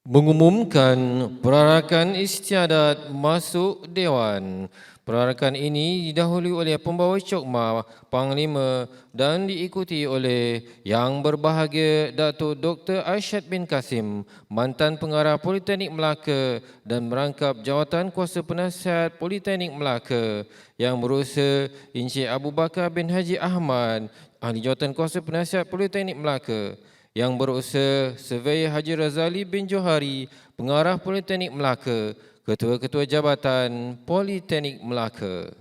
Mengumumkan perarakan istiadat masuk Dewan. Perarakan ini didahului oleh pembawa cokma Panglima dan diikuti oleh Yang Berbahagia Datuk Dr. Aisyad bin Kasim, Mantan Pengarah Politeknik Melaka dan merangkap Jawatan Kuasa Penasihat Politeknik Melaka, Yang Berurusa Encik Abu Bakar bin Haji Ahmad, Ahli Jawatan Kuasa Penasihat Politeknik Melaka, Yang Berurusa Surveyor Haji Razali bin Johari, Pengarah Politeknik Melaka, Ketua-Ketua Jabatan Politeknik Melaka.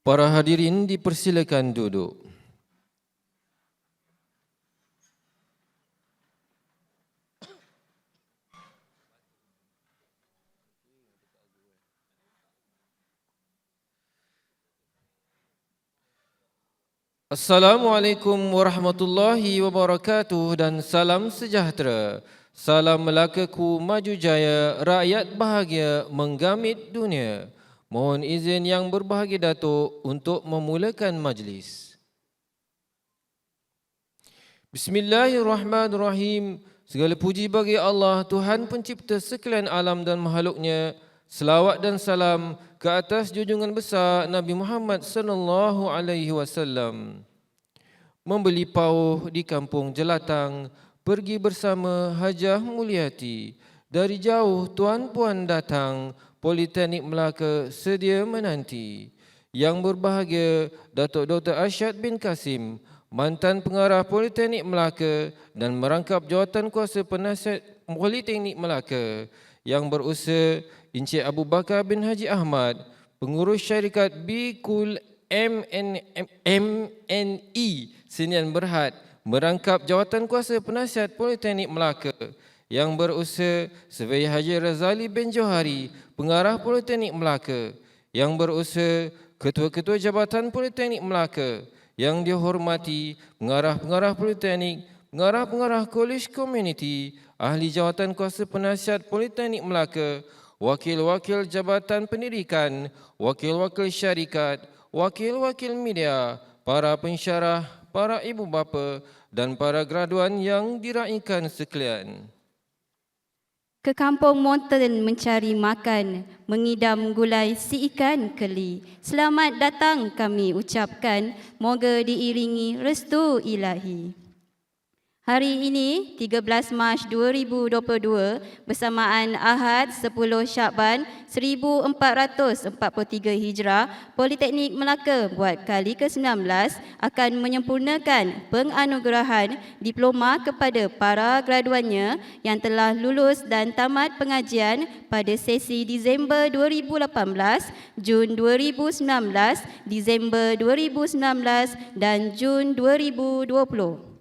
Para hadirin dipersilakan duduk. Assalamualaikum warahmatullahi wabarakatuh dan salam sejahtera. Salam Melakaku maju jaya, rakyat bahagia menggamit dunia. Mohon izin yang berbahagia Datuk untuk memulakan majlis. Bismillahirrahmanirrahim. Segala puji bagi Allah, Tuhan pencipta sekalian alam dan makhluknya. Selawat dan salam ke atas junjungan besar Nabi Muhammad sallallahu alaihi wasallam. Membeli pauh di kampung Jelatang, pergi bersama Hajah Mulyati. Dari jauh tuan-puan datang, Politeknik Melaka sedia menanti. Yang berbahagia Datuk Dr. Arsyad bin Kasim, mantan pengarah Politeknik Melaka dan merangkap jawatan kuasa penasihat Politeknik Melaka. Yang berusaha Encik Abu Bakar bin Haji Ahmad, pengurus syarikat Bikul MNI Senian Berhad, merangkap jawatan kuasa penasihat Politeknik Melaka. Yang berusaha Surveyor Haji Razali bin Johari, pengarah Politeknik Melaka. Yang berusaha ketua-ketua jabatan Politeknik Melaka. Yang dihormati pengarah-pengarah Politeknik, pengarah-pengarah Kolej Komuniti, ahli jawatan kuasa penasihat Politeknik Melaka, wakil-wakil Jabatan Pendidikan, wakil-wakil syarikat, wakil-wakil media, para pensyarah, para ibu bapa dan para graduan yang diraikan sekalian. Ke kampung Monten mencari makan, mengidam gulai si ikan keli. Selamat datang kami ucapkan, moga diiringi restu ilahi. Hari ini 13 Mac 2022 bersamaan Ahad 10 Syakban 1443 Hijrah, Politeknik Melaka buat kali ke-19 akan menyempurnakan penganugerahan diploma kepada para graduannya yang telah lulus dan tamat pengajian pada sesi Disember 2018, Jun 2019, Disember 2019 dan Jun 2020.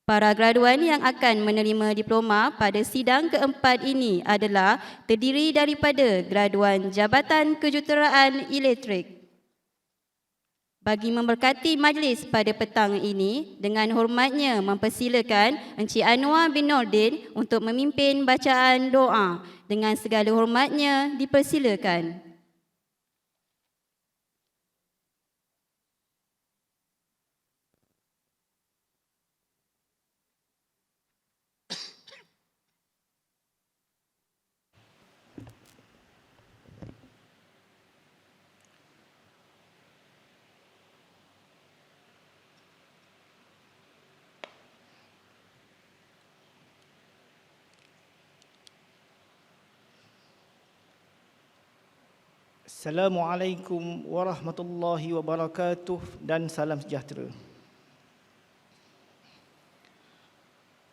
Para graduan yang akan menerima diploma pada sidang keempat ini adalah terdiri daripada graduan Jabatan Kejuruteraan Elektrik. Bagi memberkati majlis pada petang ini, dengan hormatnya mempersilakan Encik Anwar bin Nordin untuk memimpin bacaan doa. Dengan segala hormatnya dipersilakan. Assalamualaikum warahmatullahi wabarakatuh dan salam sejahtera.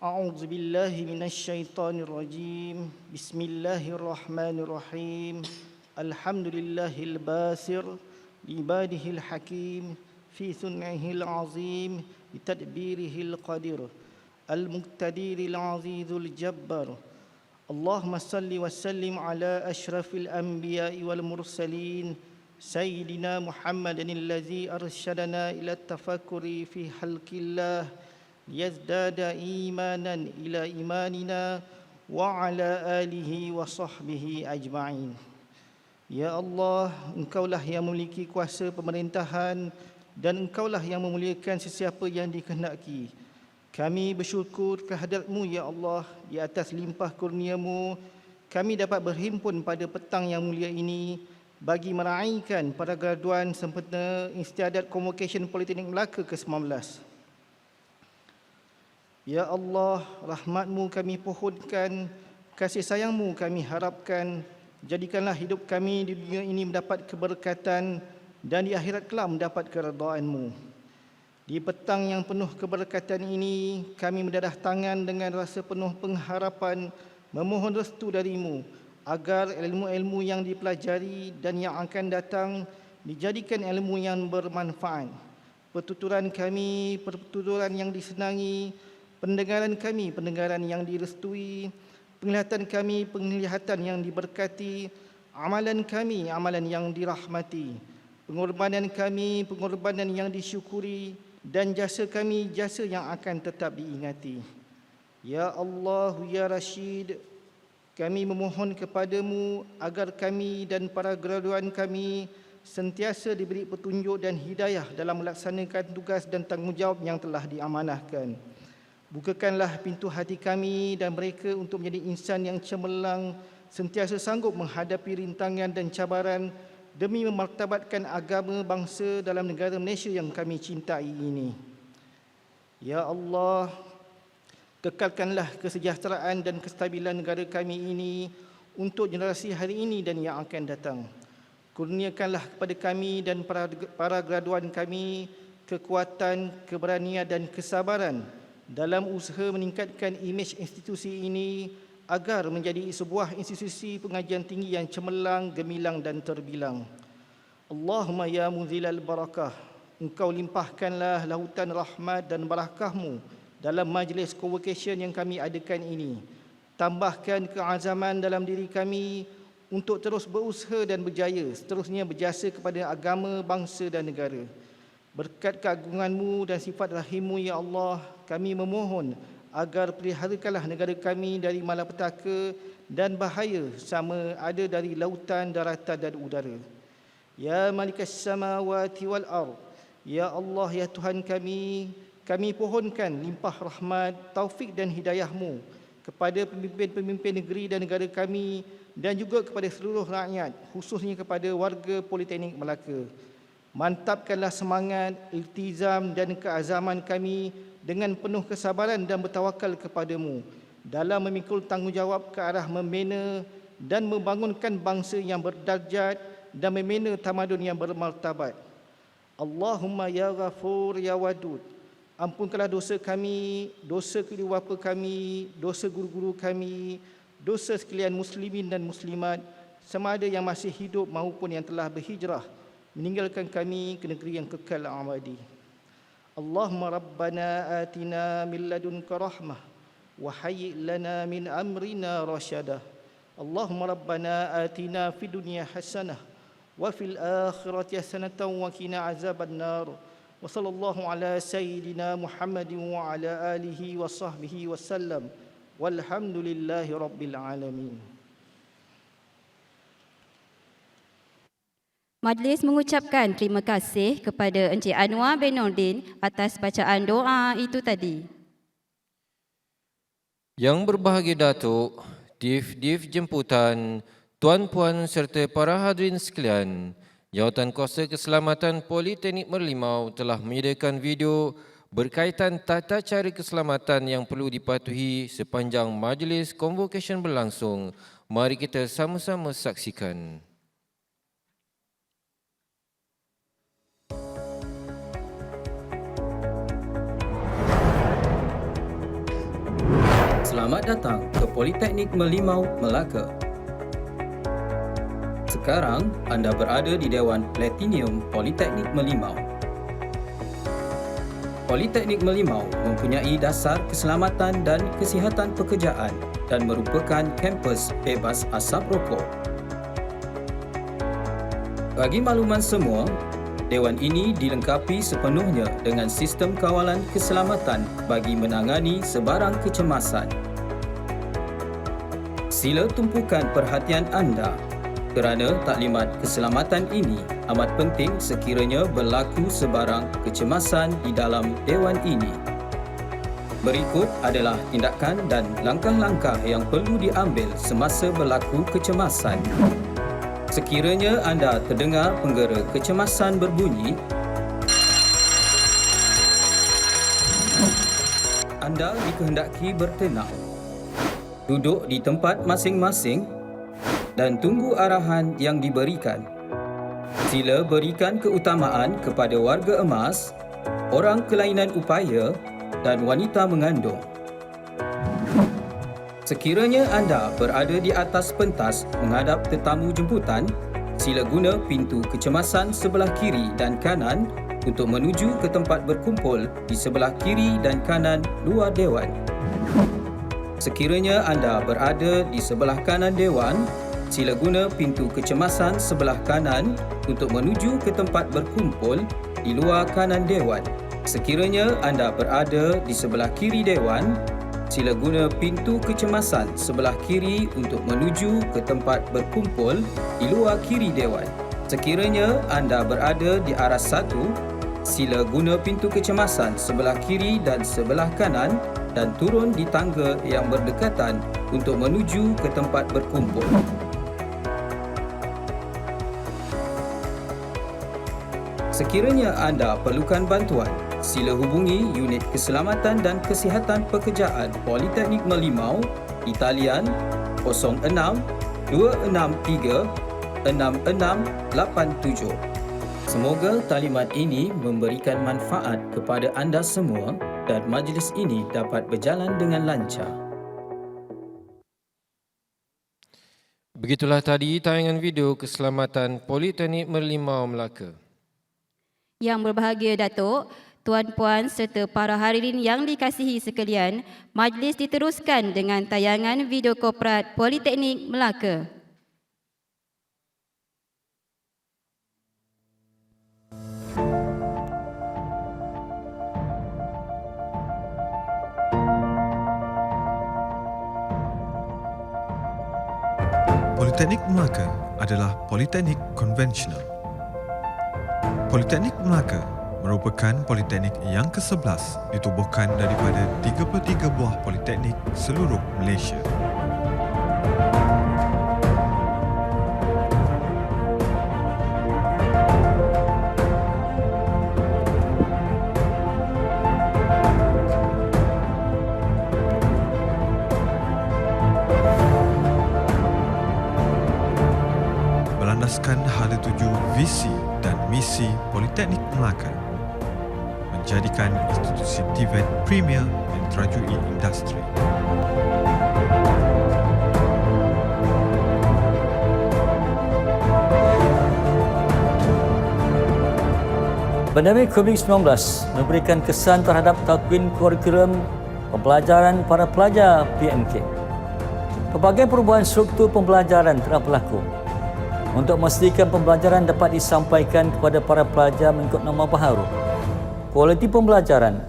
A'udzu billahi minasyaitonir rajim. Bismillahirrahmanirrahim. Alhamdulillahil basir liibadihil hakim fi sun'ihil azim bitadbirihil qadir al-muqtadiril azizul jabbar. Allahumma salli wa sallim ala ashrafil anbiya'i wal mursalin Sayyidina Muhammadin allazi arsyadana ila tafakkuri fi halqillah liyazdada imanan ila imanina wa ala alihi wa sahbihi ajma'in. Ya Allah, Engkaulah yang memiliki kuasa pemerintahan dan Engkaulah yang memuliakan sesiapa yang dikehendaki. Kami bersyukur kehadrat-Mu, Ya Allah, di atas limpah kurnia-Mu, kami dapat berhimpun pada petang yang mulia ini bagi meraihkan para graduan sempena Istiadat Convocation Politeknik Melaka ke-19. Ya Allah, rahmat-Mu kami pohonkan, kasih sayang-Mu kami harapkan, jadikanlah hidup kami di dunia ini mendapat keberkatan dan di akhirat kelak mendapat keredaan-Mu. Di petang yang penuh keberkatan ini, kami mendadah tangan dengan rasa penuh pengharapan, memohon restu dari-Mu, agar ilmu-ilmu yang dipelajari dan yang akan datang dijadikan ilmu yang bermanfaat. Pertuturan kami, pertuturan yang disenangi, pendengaran kami, pendengaran yang direstui, penglihatan kami, penglihatan yang diberkati, amalan kami, amalan yang dirahmati, pengorbanan kami, pengorbanan yang disyukuri, dan jasa kami, jasa yang akan tetap diingati. Ya Allah, Ya Rashid, kami memohon kepadamu agar kami dan para graduan kami sentiasa diberi petunjuk dan hidayah dalam melaksanakan tugas dan tanggungjawab yang telah diamanahkan. Bukakanlah pintu hati kami dan mereka untuk menjadi insan yang cemerlang, sentiasa sanggup menghadapi rintangan dan cabaran demi memartabatkan agama bangsa dalam negara Malaysia yang kami cintai ini. Ya Allah, kekalkanlah kesejahteraan dan kestabilan negara kami ini untuk generasi hari ini dan yang akan datang. Kurniakanlah kepada kami dan para graduan kami kekuatan, keberanian dan kesabaran dalam usaha meningkatkan imej institusi ini agar menjadi sebuah institusi pengajian tinggi yang cemerlang, gemilang dan terbilang. Allahumma ya munzilal barakah, Engkau limpahkanlah lautan rahmat dan barakahmu dalam majlis convocation yang kami adakan ini. Tambahkan keazaman dalam diri kami untuk terus berusaha dan berjaya, seterusnya berjasa kepada agama, bangsa dan negara. Berkat keagungan-Mu dan sifat rahim-Mu, Ya Allah, kami memohon agar peliharakanlah negara kami dari malapetaka dan bahaya sama ada dari lautan, daratan dan udara. Ya Malikas Samawati wal Ard, Ya Allah, Ya Tuhan kami pohonkan limpah rahmat, taufik dan hidayah-Mu kepada pemimpin-pemimpin negeri dan negara kami dan juga kepada seluruh rakyat, khususnya kepada warga Politeknik Melaka. Mantapkanlah semangat, iltizam dan keazaman kami dengan penuh kesabaran dan bertawakal kepadamu dalam memikul tanggungjawab ke arah membina dan membangunkan bangsa yang berdarjat dan membina tamadun yang bermartabat. Allahumma ya Ghafur ya Wadud, ampunkanlah dosa kami, dosa kedua bapa kami, dosa guru-guru kami, dosa sekalian muslimin dan muslimat, sama ada yang masih hidup maupun yang telah berhijrah meninggalkan kami ke negeri yang kekal abadi. Allahumma rabbana atina min ladunka rahmah wa hayyi' lana min amrina rasyada. Allahumma rabbana atina fid dunya hasanah wa fil akhirati hasanatan wa qina azabannar. Wa sallallahu ala sayyidina Muhammadin wa ala alihi wa sahbihi wasallam. Walhamdulillahi rabbil alamin. Majlis mengucapkan terima kasih kepada Encik Anwar bin Nordin atas bacaan doa itu tadi. Yang berbahagia Datuk, Div Jemputan, Tuan-puan serta para hadirin sekalian, Jawatan Kuasa Keselamatan Politeknik Merlimau telah menyediakan video berkaitan tata cara keselamatan yang perlu dipatuhi sepanjang majlis convocation berlangsung. Mari kita sama-sama saksikan. Selamat datang ke Politeknik Merlimau, Melaka. Sekarang anda berada di Dewan Platinum Politeknik Merlimau. Politeknik Merlimau mempunyai dasar keselamatan dan kesihatan pekerjaan dan merupakan kampus bebas asap rokok. Bagi makluman semua, Dewan ini dilengkapi sepenuhnya dengan sistem kawalan keselamatan bagi menangani sebarang kecemasan. Sila tumpukan perhatian anda kerana taklimat keselamatan ini amat penting sekiranya berlaku sebarang kecemasan di dalam Dewan ini. Berikut adalah tindakan dan langkah-langkah yang perlu diambil semasa berlaku kecemasan. Sekiranya anda terdengar penggera kecemasan berbunyi, anda dikehendaki bertenang, duduk di tempat masing-masing dan tunggu arahan yang diberikan. Sila berikan keutamaan kepada warga emas, orang kelainan upaya dan wanita mengandung. Sekiranya anda berada di atas pentas menghadap tetamu jemputan, sila guna pintu kecemasan sebelah kiri dan kanan untuk menuju ke tempat berkumpul di sebelah kiri dan kanan luar Dewan. Sekiranya anda berada di sebelah kanan Dewan, sila guna pintu kecemasan sebelah kanan untuk menuju ke tempat berkumpul di luar kanan Dewan. Sekiranya anda berada di sebelah kiri Dewan, sila guna pintu kecemasan sebelah kiri untuk menuju ke tempat berkumpul di luar kiri Dewan. Sekiranya anda berada di arah 1, sila guna pintu kecemasan sebelah kiri dan sebelah kanan dan turun di tangga yang berdekatan untuk menuju ke tempat berkumpul. Sekiranya anda perlukan bantuan, sila hubungi Unit Keselamatan dan Kesihatan Pekerjaan Politeknik Merlimau di talian 06 263 6687. Semoga taklimat ini memberikan manfaat kepada anda semua dan majlis ini dapat berjalan dengan lancar. Begitulah tadi tayangan video keselamatan Politeknik Merlimau Melaka. Yang berbahagia Datuk, tuan-puan serta para hadirin yang dikasihi sekalian, majlis diteruskan dengan tayangan video korporat Politeknik Melaka. Politeknik Melaka adalah politeknik konvensional. Politeknik Melaka merupakan politeknik yang ke-11 ditubuhkan daripada 33 buah politeknik seluruh Malaysia. Berlandaskan hala tuju visi dan misi Politeknik Melaka, menjadikan institusi TVET premier dan terajui industri. Pandemik COVID-19 memberikan kesan terhadap takwin kurikulum pembelajaran para pelajar PMK. Pelbagai perubahan struktur pembelajaran telah berlaku untuk memastikan pembelajaran dapat disampaikan kepada para pelajar mengikut norma baharu. Kualiti pembelajaran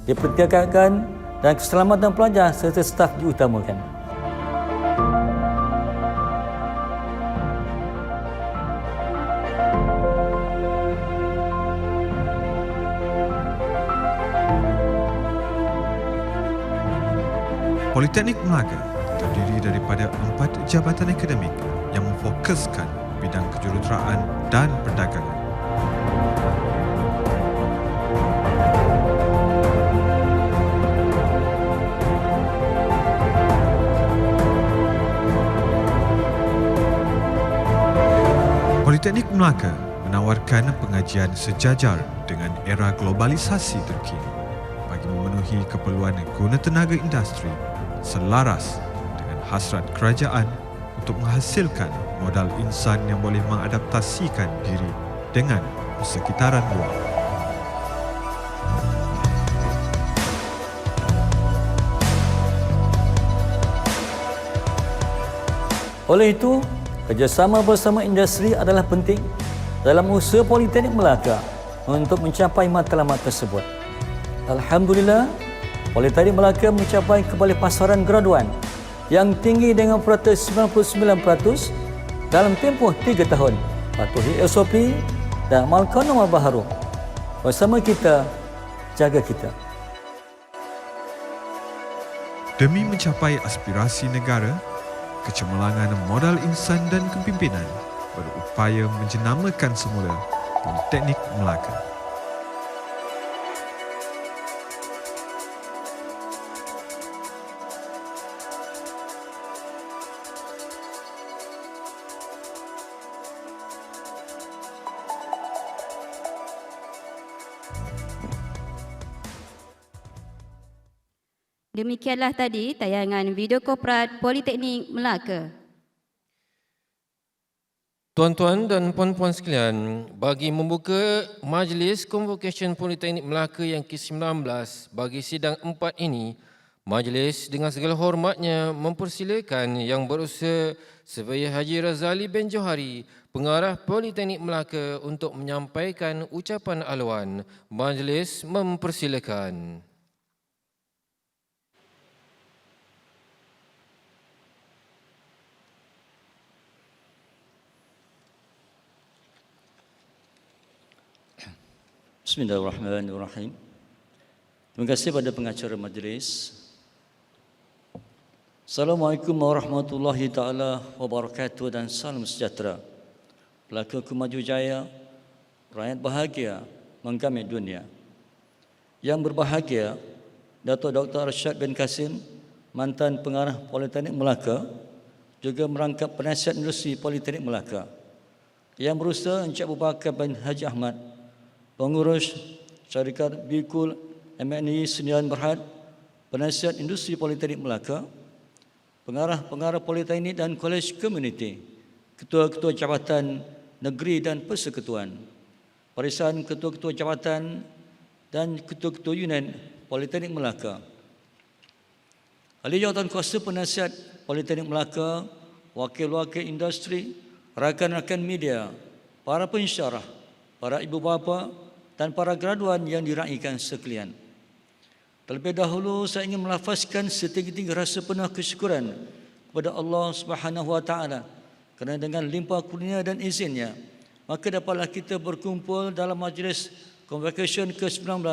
dipertingkatkan dan keselamatan pelajar serta staf diutamakan. Politeknik Melaka terdiri daripada 4 jabatan akademik yang memfokuskan bidang kejuruteraan dan perdagangan. Politeknik Melaka menawarkan pengajian sejajar dengan era globalisasi terkini bagi memenuhi keperluan guna tenaga industri selaras dengan hasrat kerajaan untuk menghasilkan modal insan yang boleh mengadaptasikan diri dengan persekitaran luar. Oleh itu, kerjasama bersama industri adalah penting dalam usaha Politeknik Melaka untuk mencapai matlamat tersebut. Alhamdulillah, Politeknik Melaka mencapai kebalaipasaran graduan yang tinggi dengan peratus 99% dalam tempoh 3 tahun. Patuhi SOP dan amalkan norma baharu. Bersama kita, jaga kita. Demi mencapai aspirasi negara, kecemerlangan modal insan dan kepimpinan berupaya menjenamakan semula Politeknik Melaka. Demikianlah tadi tayangan video korporat Politeknik Melaka. Tuan-tuan dan puan-puan sekalian, bagi membuka Majlis Convocation Politeknik Melaka yang ke-19 bagi sidang 4 ini, Majlis dengan segala hormatnya mempersilakan Yang Berusaha Surveyor Haji Razali bin Johari, Pengarah Politeknik Melaka untuk menyampaikan ucapan aluan. Majlis mempersilakan. Bismillahirrahmanirrahim. Terima kasih pada pengacara majlis. Assalamualaikum warahmatullahi taala wabarakatuh dan salam sejahtera. Pelakon maju jaya, rakyat bahagia, menggamit dunia. Yang berbahagia, Datuk Dr. Arsyad bin Kasim, mantan pengarah Politeknik Melaka, juga merangkap penasihat industri Politeknik Melaka. Yang berusaha Encik Abu Bakar bin Haji Ahmad, pengurus syarikat Bikul MNI Sdn Berhad, penasihat industri Politeknik Melaka, pengarah-pengarah Politeknik dan Kolej Komuniti, ketua-ketua jabatan negeri dan persekutuan, barisan ketua-ketua jabatan dan ketua-ketua union Politeknik Melaka, ahli jawatan kuasa penasihat Politeknik Melaka, wakil-wakil industri, rakan-rakan media, para pensyarah, para ibu bapa dan para graduan yang diraikan sekalian. Terlebih dahulu saya ingin melafazkan setinggi-tinggi rasa penuh kesyukuran kepada Allah Subhanahu wa taala kerana dengan limpah kurnia dan izinnya maka dapatlah kita berkumpul dalam majlis Convocation ke-19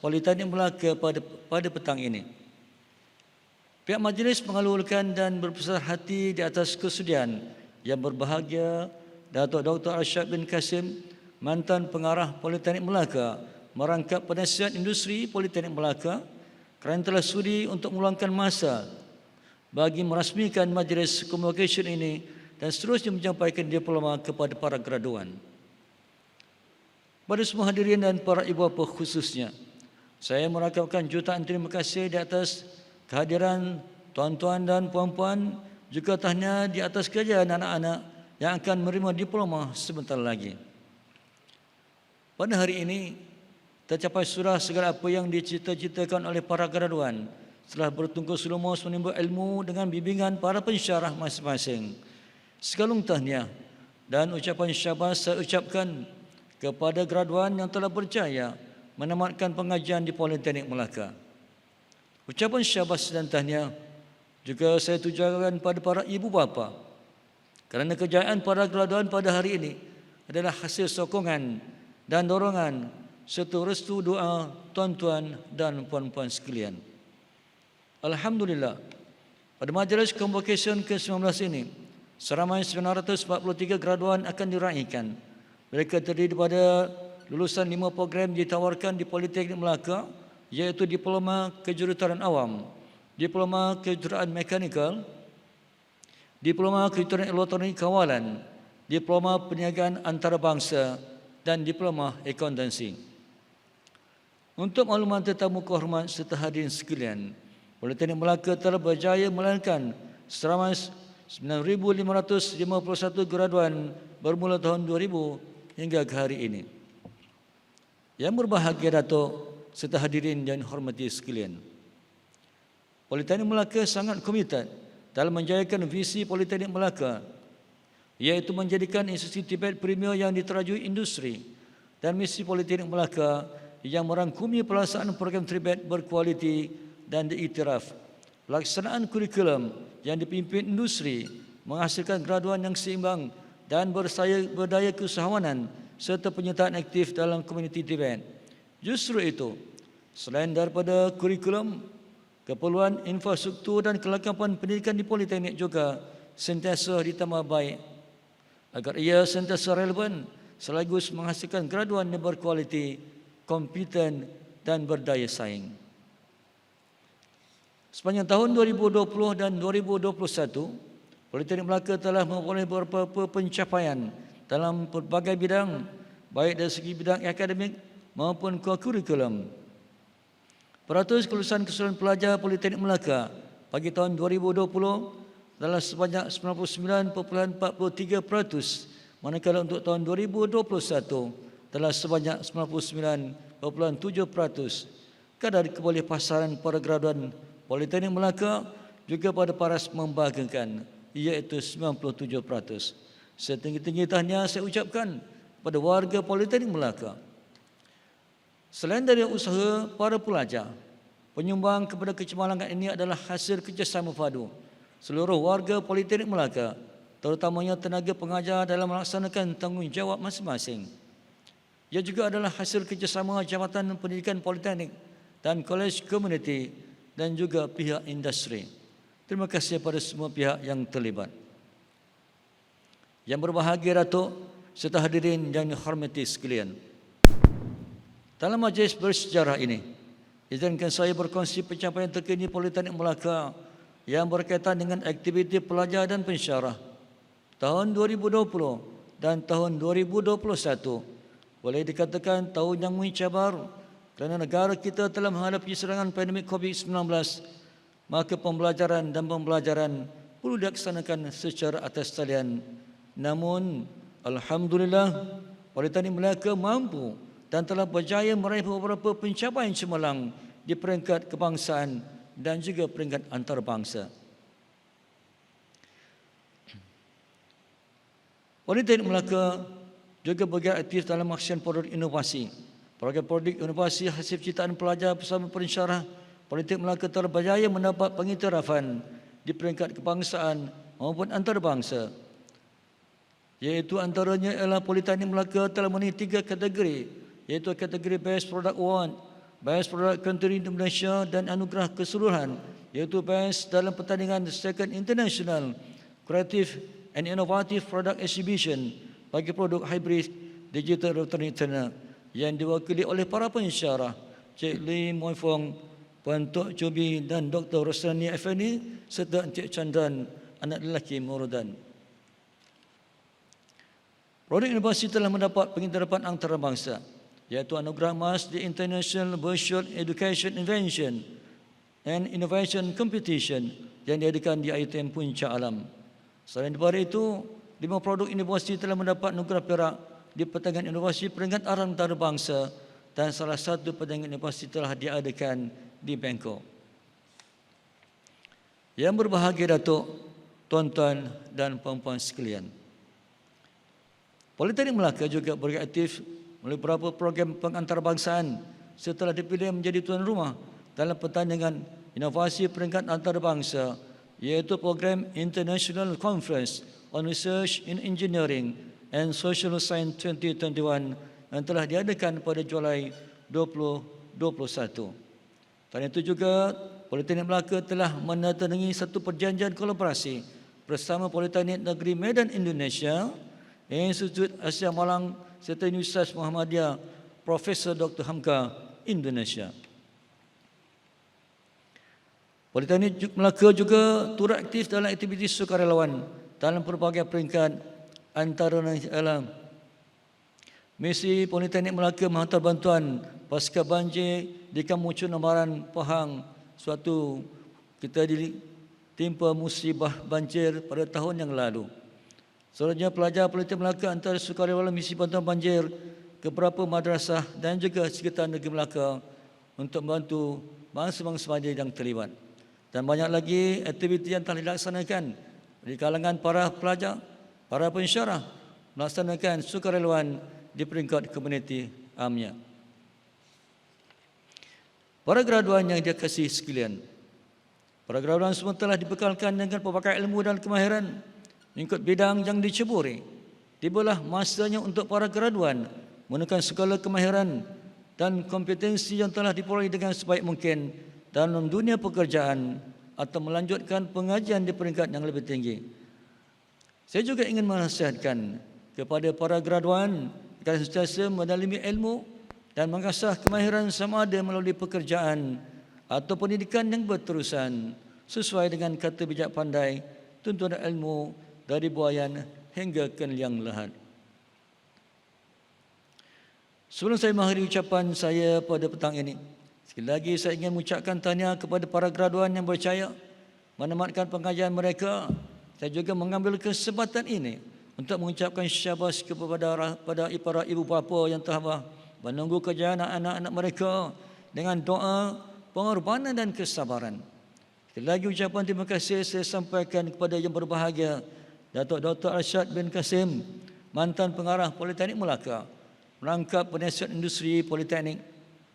Politeknik Melaka pada petang ini. Pihak majlis mengalurkan dan berbesar hati di atas kesudian yang berbahagia Datuk Dr. Arsyad bin Kasim, mantan pengarah Politeknik Melaka, merangkap penasihat industri Politeknik Melaka, kerana telah sudi untuk meluangkan masa bagi merasmikan majlis convocation ini dan seterusnya menyampaikan diploma kepada para graduan. Pada semua hadirin dan para ibu bapa khususnya, saya merakapkan jutaan terima kasih di atas kehadiran tuan-tuan dan puan-puan, juga tahniah di atas kejayaan anak-anak yang akan menerima diploma sebentar lagi. Pada hari ini, tercapai surah segala apa yang dicita-citakan oleh para graduan setelah bertungkus lumus menimba ilmu dengan bimbingan para pensyarah masing-masing. Sekalung tahniah dan ucapan syabas saya ucapkan kepada graduan yang telah berjaya menamatkan pengajian di Politeknik Melaka. Ucapan syabas dan tahniah juga saya tujukan pada para ibu bapa kerana kejayaan para graduan pada hari ini adalah hasil sokongan dan dorongan serta restu doa tuan-tuan dan puan-puan sekalian. Alhamdulillah, pada majlis convocation ke-19 ini, seramai 943 graduan akan diraikan. Mereka terdiri daripada lulusan 5 program ditawarkan di Politeknik Melaka, iaitu Diploma Kejuruteraan Awam, Diploma Kejuruteraan Mekanikal, Diploma Kejuruteraan Elektronik Kawalan, Diploma Perniagaan Antarabangsa dan Diploma Akuntansi. Untuk makluman tetamu kehormat serta hadirin sekalian, Politeknik Melaka telah berjaya melahirkan seramai 9,551 graduan bermula tahun 2000 hingga ke hari ini. Yang berbahagia Datuk serta hadirin yang hormati sekalian, Politeknik Melaka sangat komited dalam menjayakan visi Politeknik Melaka, iaitu menjadikan institusi Tibet Premier yang diterajui industri, dan misi Politeknik Melaka yang merangkumi pelaksanaan program Tibet berkualiti dan diiktiraf, pelaksanaan kurikulum yang dipimpin industri, menghasilkan graduan yang seimbang dan berdaya keusahawanan serta penyertaan aktif dalam komuniti Tibet. Justru itu, selain daripada kurikulum, keperluan infrastruktur dan kelengkapan pendidikan di Politeknik juga sentiasa ditambah baik agar ia sentiasa relevan sekaligus menghasilkan graduan yang berkualiti, kompeten dan berdaya saing. Sepanjang tahun 2020 dan 2021, Politeknik Melaka telah memperoleh beberapa pencapaian dalam pelbagai bidang, baik dari segi bidang akademik maupun kurikulum. Peratus kelulusan keseluruhan pelajar Politeknik Melaka bagi tahun 2020 adalah sebanyak 99.43%, manakala untuk tahun 2021 telah sebanyak 99.7%. Kadar kebolehpasaran para graduan Politeknik Melaka juga pada paras membanggakan, iaitu 97%. Setinggi-tinggi tahniah saya ucapkan kepada warga Politeknik Melaka. Selain dari usaha para pelajar, penyumbang kepada kecemerlangan ini adalah hasil kerjasama padu seluruh warga Politeknik Melaka, terutamanya tenaga pengajar dalam melaksanakan tanggungjawab masing-masing. Ia juga adalah hasil kerjasama Jabatan Pendidikan Politeknik dan Kolej Komuniti dan juga pihak industri. Terima kasih kepada semua pihak yang terlibat. Yang berbahagia Datuk serta hadirin yang dihormati sekalian. Dalam majlis bersejarah ini, izinkan saya berkongsi pencapaian terkini Politeknik Melaka yang berkaitan dengan aktiviti pelajar dan pensyarah tahun 2020 dan tahun 2021. Boleh dikatakan tahun yang mencabar kerana negara kita telah menghadapi serangan pandemik COVID-19, maka pembelajaran dan pembelajaran perlu dilaksanakan secara atas talian. Namun, alhamdulillah, Politeknik Melaka mampu dan telah berjaya meraih beberapa pencapaian cemerlang di peringkat kebangsaan dan juga peringkat antarabangsa. Politeknik Melaka juga bergerak aktif dalam aksian produk inovasi. Program produk inovasi hasil ciptaan pelajar bersama pensyarah Politeknik Melaka telah berjaya mendapat pengiktirafan di peringkat kebangsaan maupun antarabangsa. Iaitu antaranya ialah Politeknik Melaka telah memenuhi 3 kategori, iaitu kategori Best Product Award, Best Product Country Indonesia dan anugerah keseluruhan, iaitu Best dalam pertandingan Second International Creative and Innovative Product Exhibition bagi produk hybrid digital rotary turner yang diwakili oleh para pensyarah Cik Lee Moy Fong, Puan Tok Chobi dan Dr. Rosrani Effendi serta Encik Chandran, anak lelaki Murudan. Produk inovasi telah mendapat pengiktirafan antarabangsa, iaitu anugerah emas di International Virtual Education Invention and Innovation Competition yang diadakan di ITM Puncak Alam. Selain daripada itu, 5 produk inovasi telah mendapat anugerah perak di pertandingan inovasi peringkat antarabangsa dan salah satu pertandingan inovasi telah diadakan di Bangkok. Yang berbahagia Datuk, tuan-tuan dan puan-puan sekalian, Politeknik Melaka juga bergerak aktif melalui beberapa program pengantarbangsaan setelah dipilih menjadi tuan rumah dalam pertandingan inovasi peringkat antarabangsa, iaitu program International Conference on Research in Engineering and Social Science 2021 yang telah diadakan pada Julai 2021. Selain itu juga, Politeknik Melaka telah menandatangani satu perjanjian kolaborasi bersama Politeknik Negeri Medan Indonesia, Institut Asia Malang serta Universitas Muhammadiyah Profesor Dr. Hamka Indonesia. Politeknik Melaka juga turut aktif dalam aktiviti sukarelawan dalam pelbagai peringkat, antaranya ialah misi Politeknik Melaka menghantar bantuan pasca banjir di Kampung Cunamaran, Pahang. Suatu kita ditimpa musibah banjir pada tahun yang lalu. Selanjutnya, pelajar Politeknik Melaka antara sukarelawan misi bantuan banjir ke beberapa madrasah dan juga sekitar negeri Melaka untuk membantu bangsa-bangsa banjir yang terlibat. Dan banyak lagi aktiviti yang telah dilaksanakan di kalangan para pelajar, para pensyarah melaksanakan sukarelawan di peringkat komuniti amnya. Para graduan yang dikasihi sekalian, para graduan semua telah dibekalkan dengan pelbagai ilmu dan kemahiran mengikut bidang yang diceburi. Tibalah masanya untuk para graduan menggunakan segala kemahiran dan kompetensi yang telah diperoleh dengan sebaik mungkin dalam dunia pekerjaan atau melanjutkan pengajian di peringkat yang lebih tinggi. Saya juga ingin menasihatkan kepada para graduan agar sentiasa mendalami ilmu dan mengasah kemahiran sama ada melalui pekerjaan atau pendidikan yang berterusan sesuai dengan kata bijak pandai, tuntunan ilmu dari buayan hingga ke liang lahat. Sebelum saya mengakhiri ucapan saya pada petang ini, sekali lagi saya ingin mengucapkan tahniah kepada para graduan yang berjaya menamatkan pengajian mereka. Saya juga mengambil kesempatan ini untuk mengucapkan syabas kepada para ibu bapa yang telah menunggu kejayaan anak-anak mereka dengan doa, pengorbanan dan kesabaran. Sekali lagi ucapan terima kasih saya sampaikan kepada yang berbahagia Datuk Dr. Arsyad bin Kasim, mantan pengarah Politeknik Melaka, merangkap penasihat industri Politeknik,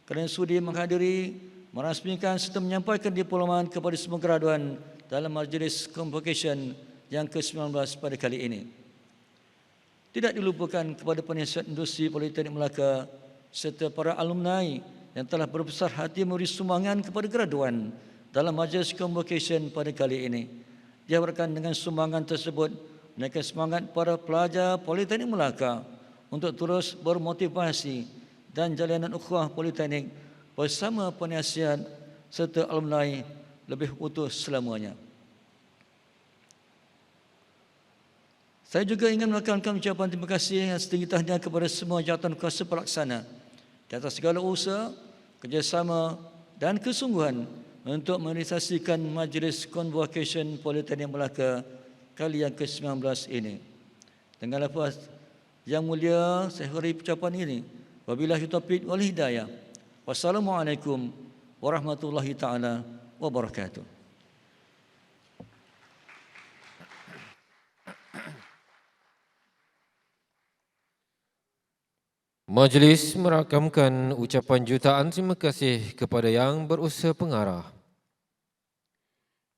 kerana sudi menghadiri, merasmikan serta menyampaikan diploman kepada semua graduan dalam majlis convocation yang ke-19 pada kali ini. Tidak dilupakan kepada penasihat industri Politeknik Melaka serta para alumni yang telah berbesar hati memberi sumbangan kepada graduan dalam majlis convocation pada kali ini. Diharapkan dengan sumbangan tersebut menaikkan semangat para pelajar Politeknik Melaka untuk terus bermotivasi dan jalinan ukhuwah Politeknik bersama penasihat serta alumni lebih utuh selamanya. Saya juga ingin melakukan ucapan terima kasih yang setinggi-tingginya kepada semua jawatan kuasa pelaksana di atas segala usaha, kerjasama dan kesungguhan untuk merealisasikan majlis convocation Politeknik Melaka kali yang ke-19 ini. Dengan lafaz yang mulia, saya akhiri ucapan ini. Wabillahi taufiq wal hidayah. Wassalamualaikum warahmatullahi taala wabarakatuh. Majlis merakamkan ucapan jutaan terima kasih kepada yang berusaha pengarah.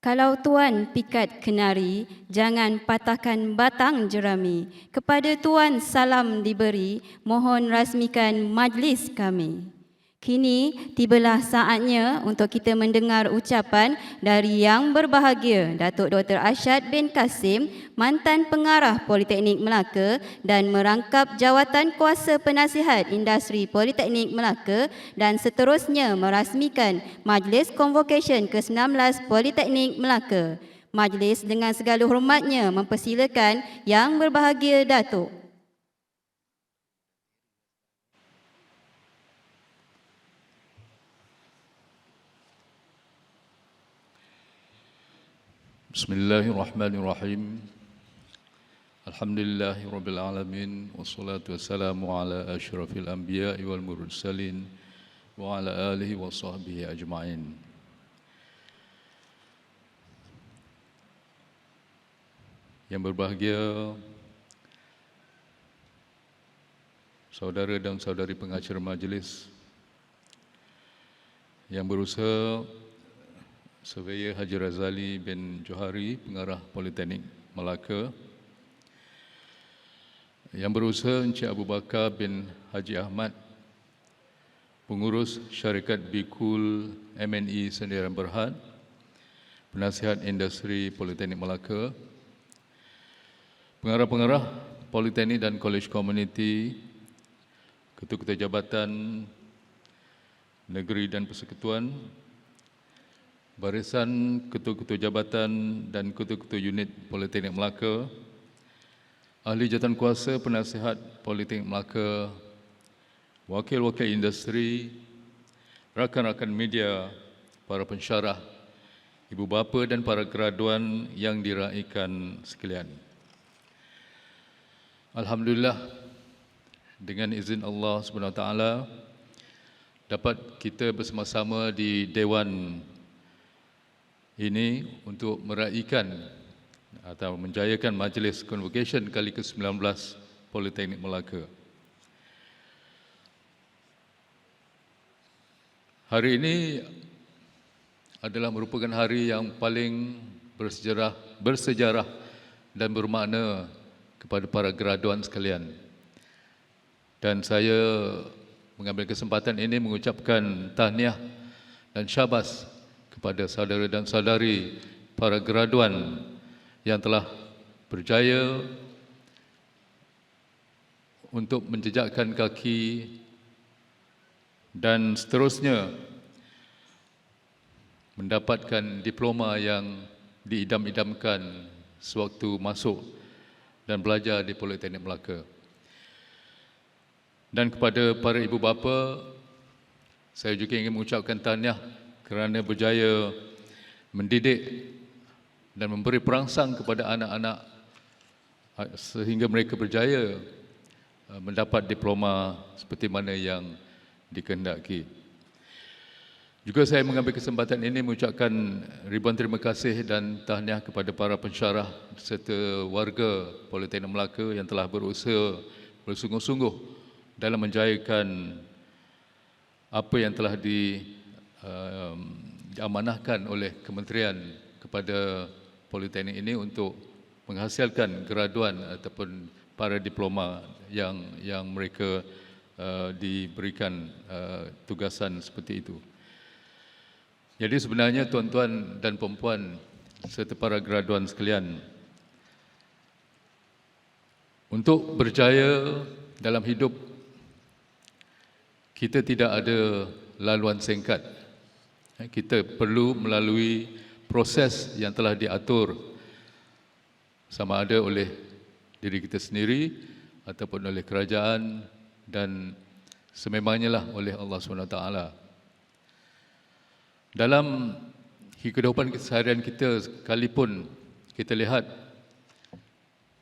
Kalau Tuan pikat kenari, jangan patahkan batang jerami. Kepada Tuan salam diberi, mohon rasmikan majlis kami. Kini tibalah saatnya untuk kita mendengar ucapan dari yang berbahagia Datuk Dr. Arsyad bin Kasim, mantan pengarah Politeknik Melaka dan merangkap jawatan kuasa penasihat industri Politeknik Melaka, dan seterusnya merasmikan Majlis Convocation ke-19 Politeknik Melaka. Majlis dengan segala hormatnya mempersilakan yang berbahagia Datuk. Bismillahirrahmanirrahim. Alhamdulillahirabbil alamin wassalatu wassalamu ala asyrafil anbiya'i wal mursalin wa ala alihi wa sahbihi ajma'in. Yang berbahagia saudara dan saudari pengacara majlis, yang berusaha Surveyor Haji Razali bin Johari, pengarah Politeknik Melaka, yang berusaha Encik Abu Bakar bin Haji Ahmad, pengurus syarikat Bikul MNI Sendirian Berhad, penasihat industri Politeknik Melaka, pengarah-pengarah Politeknik dan Kolej Komuniti, ketua-ketua jabatan negeri dan persekutuan, barisan ketua-ketua jabatan dan ketua-ketua unit Politeknik Melaka, ahli jawatan kuasa penasihat Politeknik Melaka, wakil-wakil industri, rakan-rakan media, para pensyarah, ibu bapa dan para graduan yang diraikan sekalian. Alhamdulillah, dengan izin Allah SWT, dapat kita bersama-sama di Dewan ini untuk meraihkan atau menjayakan Majlis Convocation kali ke-19 Politeknik Melaka. Hari ini adalah merupakan hari yang paling bersejarah dan bermakna kepada para graduan sekalian. Dan saya mengambil kesempatan ini mengucapkan tahniah dan syabas kepada saudara dan saudari para graduan yang telah berjaya untuk menjejakkan kaki dan seterusnya mendapatkan diploma yang diidam-idamkan sewaktu masuk dan belajar di Politeknik Melaka. Dan kepada para ibu bapa, saya juga ingin mengucapkan tahniah kerana berjaya mendidik dan memberi perangsang kepada anak-anak sehingga mereka berjaya mendapat diploma seperti mana yang dikehendaki. Juga saya mengambil kesempatan ini mengucapkan ribuan terima kasih dan tahniah kepada para pensyarah serta warga Politeknik Melaka yang telah berusaha bersungguh-sungguh dalam menjayakan apa yang telah diamanahkan oleh kementerian kepada Politeknik ini untuk menghasilkan graduan ataupun para diploma yang mereka diberikan tugasan seperti itu. Jadi sebenarnya tuan-tuan dan puan-puan serta para graduan sekalian, untuk berjaya dalam hidup, kita tidak ada laluan singkat. Kita perlu melalui proses yang telah diatur sama ada oleh diri kita sendiri ataupun oleh kerajaan dan sememangnya lah oleh Allah SWT. Dalam kehidupan keseharian kita sekalipun, kita lihat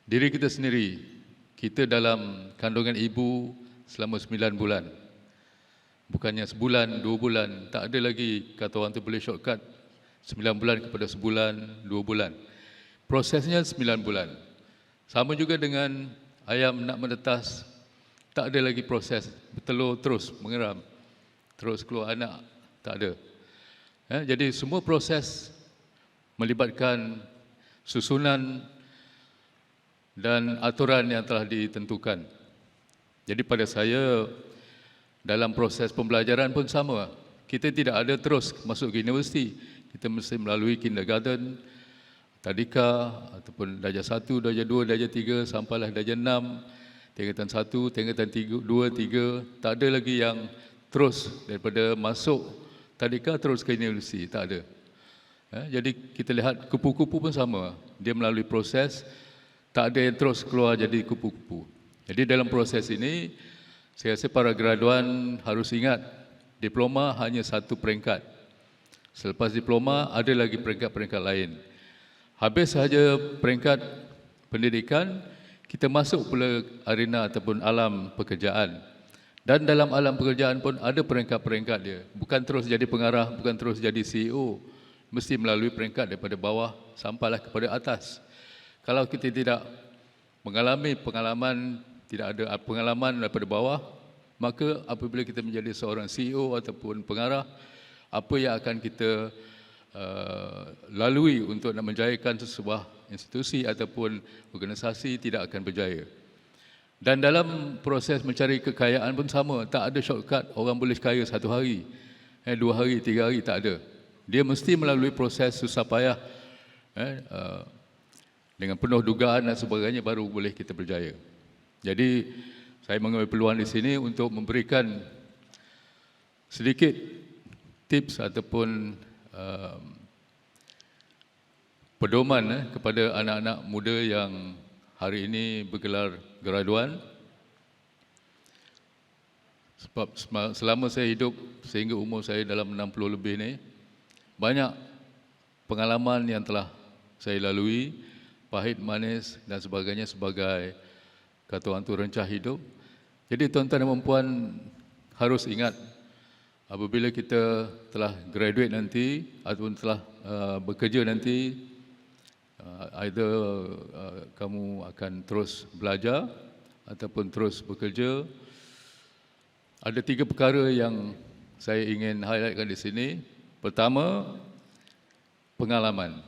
diri kita sendiri, kita dalam kandungan ibu selama 9 bulan. Bukannya sebulan, 2 bulan, tak ada lagi kata orang tu boleh shortcut 9 bulan kepada sebulan, 2 bulan. Prosesnya 9 bulan. Sama juga dengan ayam nak menetas, tak ada lagi proses bertelur terus mengeram, terus keluar anak, tak ada. Jadi semua proses melibatkan susunan dan aturan yang telah ditentukan. Jadi pada saya, dalam proses pembelajaran pun sama. Kita tidak ada terus masuk ke universiti. Kita mesti melalui kindergarten, tadika, ataupun darjah 1, darjah 2, darjah 3, sampailah darjah 6, tingkatan 1, tingkatan 2, 3. Tak ada lagi yang terus daripada masuk tadika terus ke universiti, tak ada. Jadi kita lihat kupu-kupu pun sama. Dia melalui proses, tak ada yang terus keluar jadi kupu-kupu. Jadi dalam proses ini, saya rasa para graduan harus ingat, diploma hanya satu peringkat. Selepas diploma, ada lagi peringkat-peringkat lain. Habis sahaja peringkat pendidikan, kita masuk pula arena ataupun alam pekerjaan. Dan dalam alam pekerjaan pun ada peringkat-peringkat dia. Bukan terus jadi pengarah, bukan terus jadi CEO. Mesti melalui peringkat daripada bawah sampailah kepada atas. Kalau kita tidak mengalami pengalaman, tidak ada pengalaman daripada bawah, maka apabila kita menjadi seorang CEO ataupun pengarah, apa yang akan kita lalui untuk nak menjayakan sebuah institusi ataupun organisasi tidak akan berjaya. Dan dalam proses mencari kekayaan pun sama, tak ada shortcut orang boleh kaya 1 hari, 2 hari, 3 hari, tak ada. Dia mesti melalui proses susah payah dengan penuh dugaan dan sebagainya baru boleh kita berjaya. Jadi saya mengambil peluang di sini untuk memberikan sedikit tips ataupun pedoman kepada anak-anak muda yang hari ini bergelar graduan. Sebab selama saya hidup sehingga umur saya dalam 60 lebih ni, banyak pengalaman yang telah saya lalui, pahit, manis dan sebagainya sebagai kata orang tu rencah hidup. Jadi tuan-tuan dan puan harus ingat, apabila kita telah graduate nanti ataupun telah bekerja nanti, either kamu akan terus belajar ataupun terus bekerja. Ada 3 perkara yang saya ingin highlightkan di sini. Pertama, pengalaman.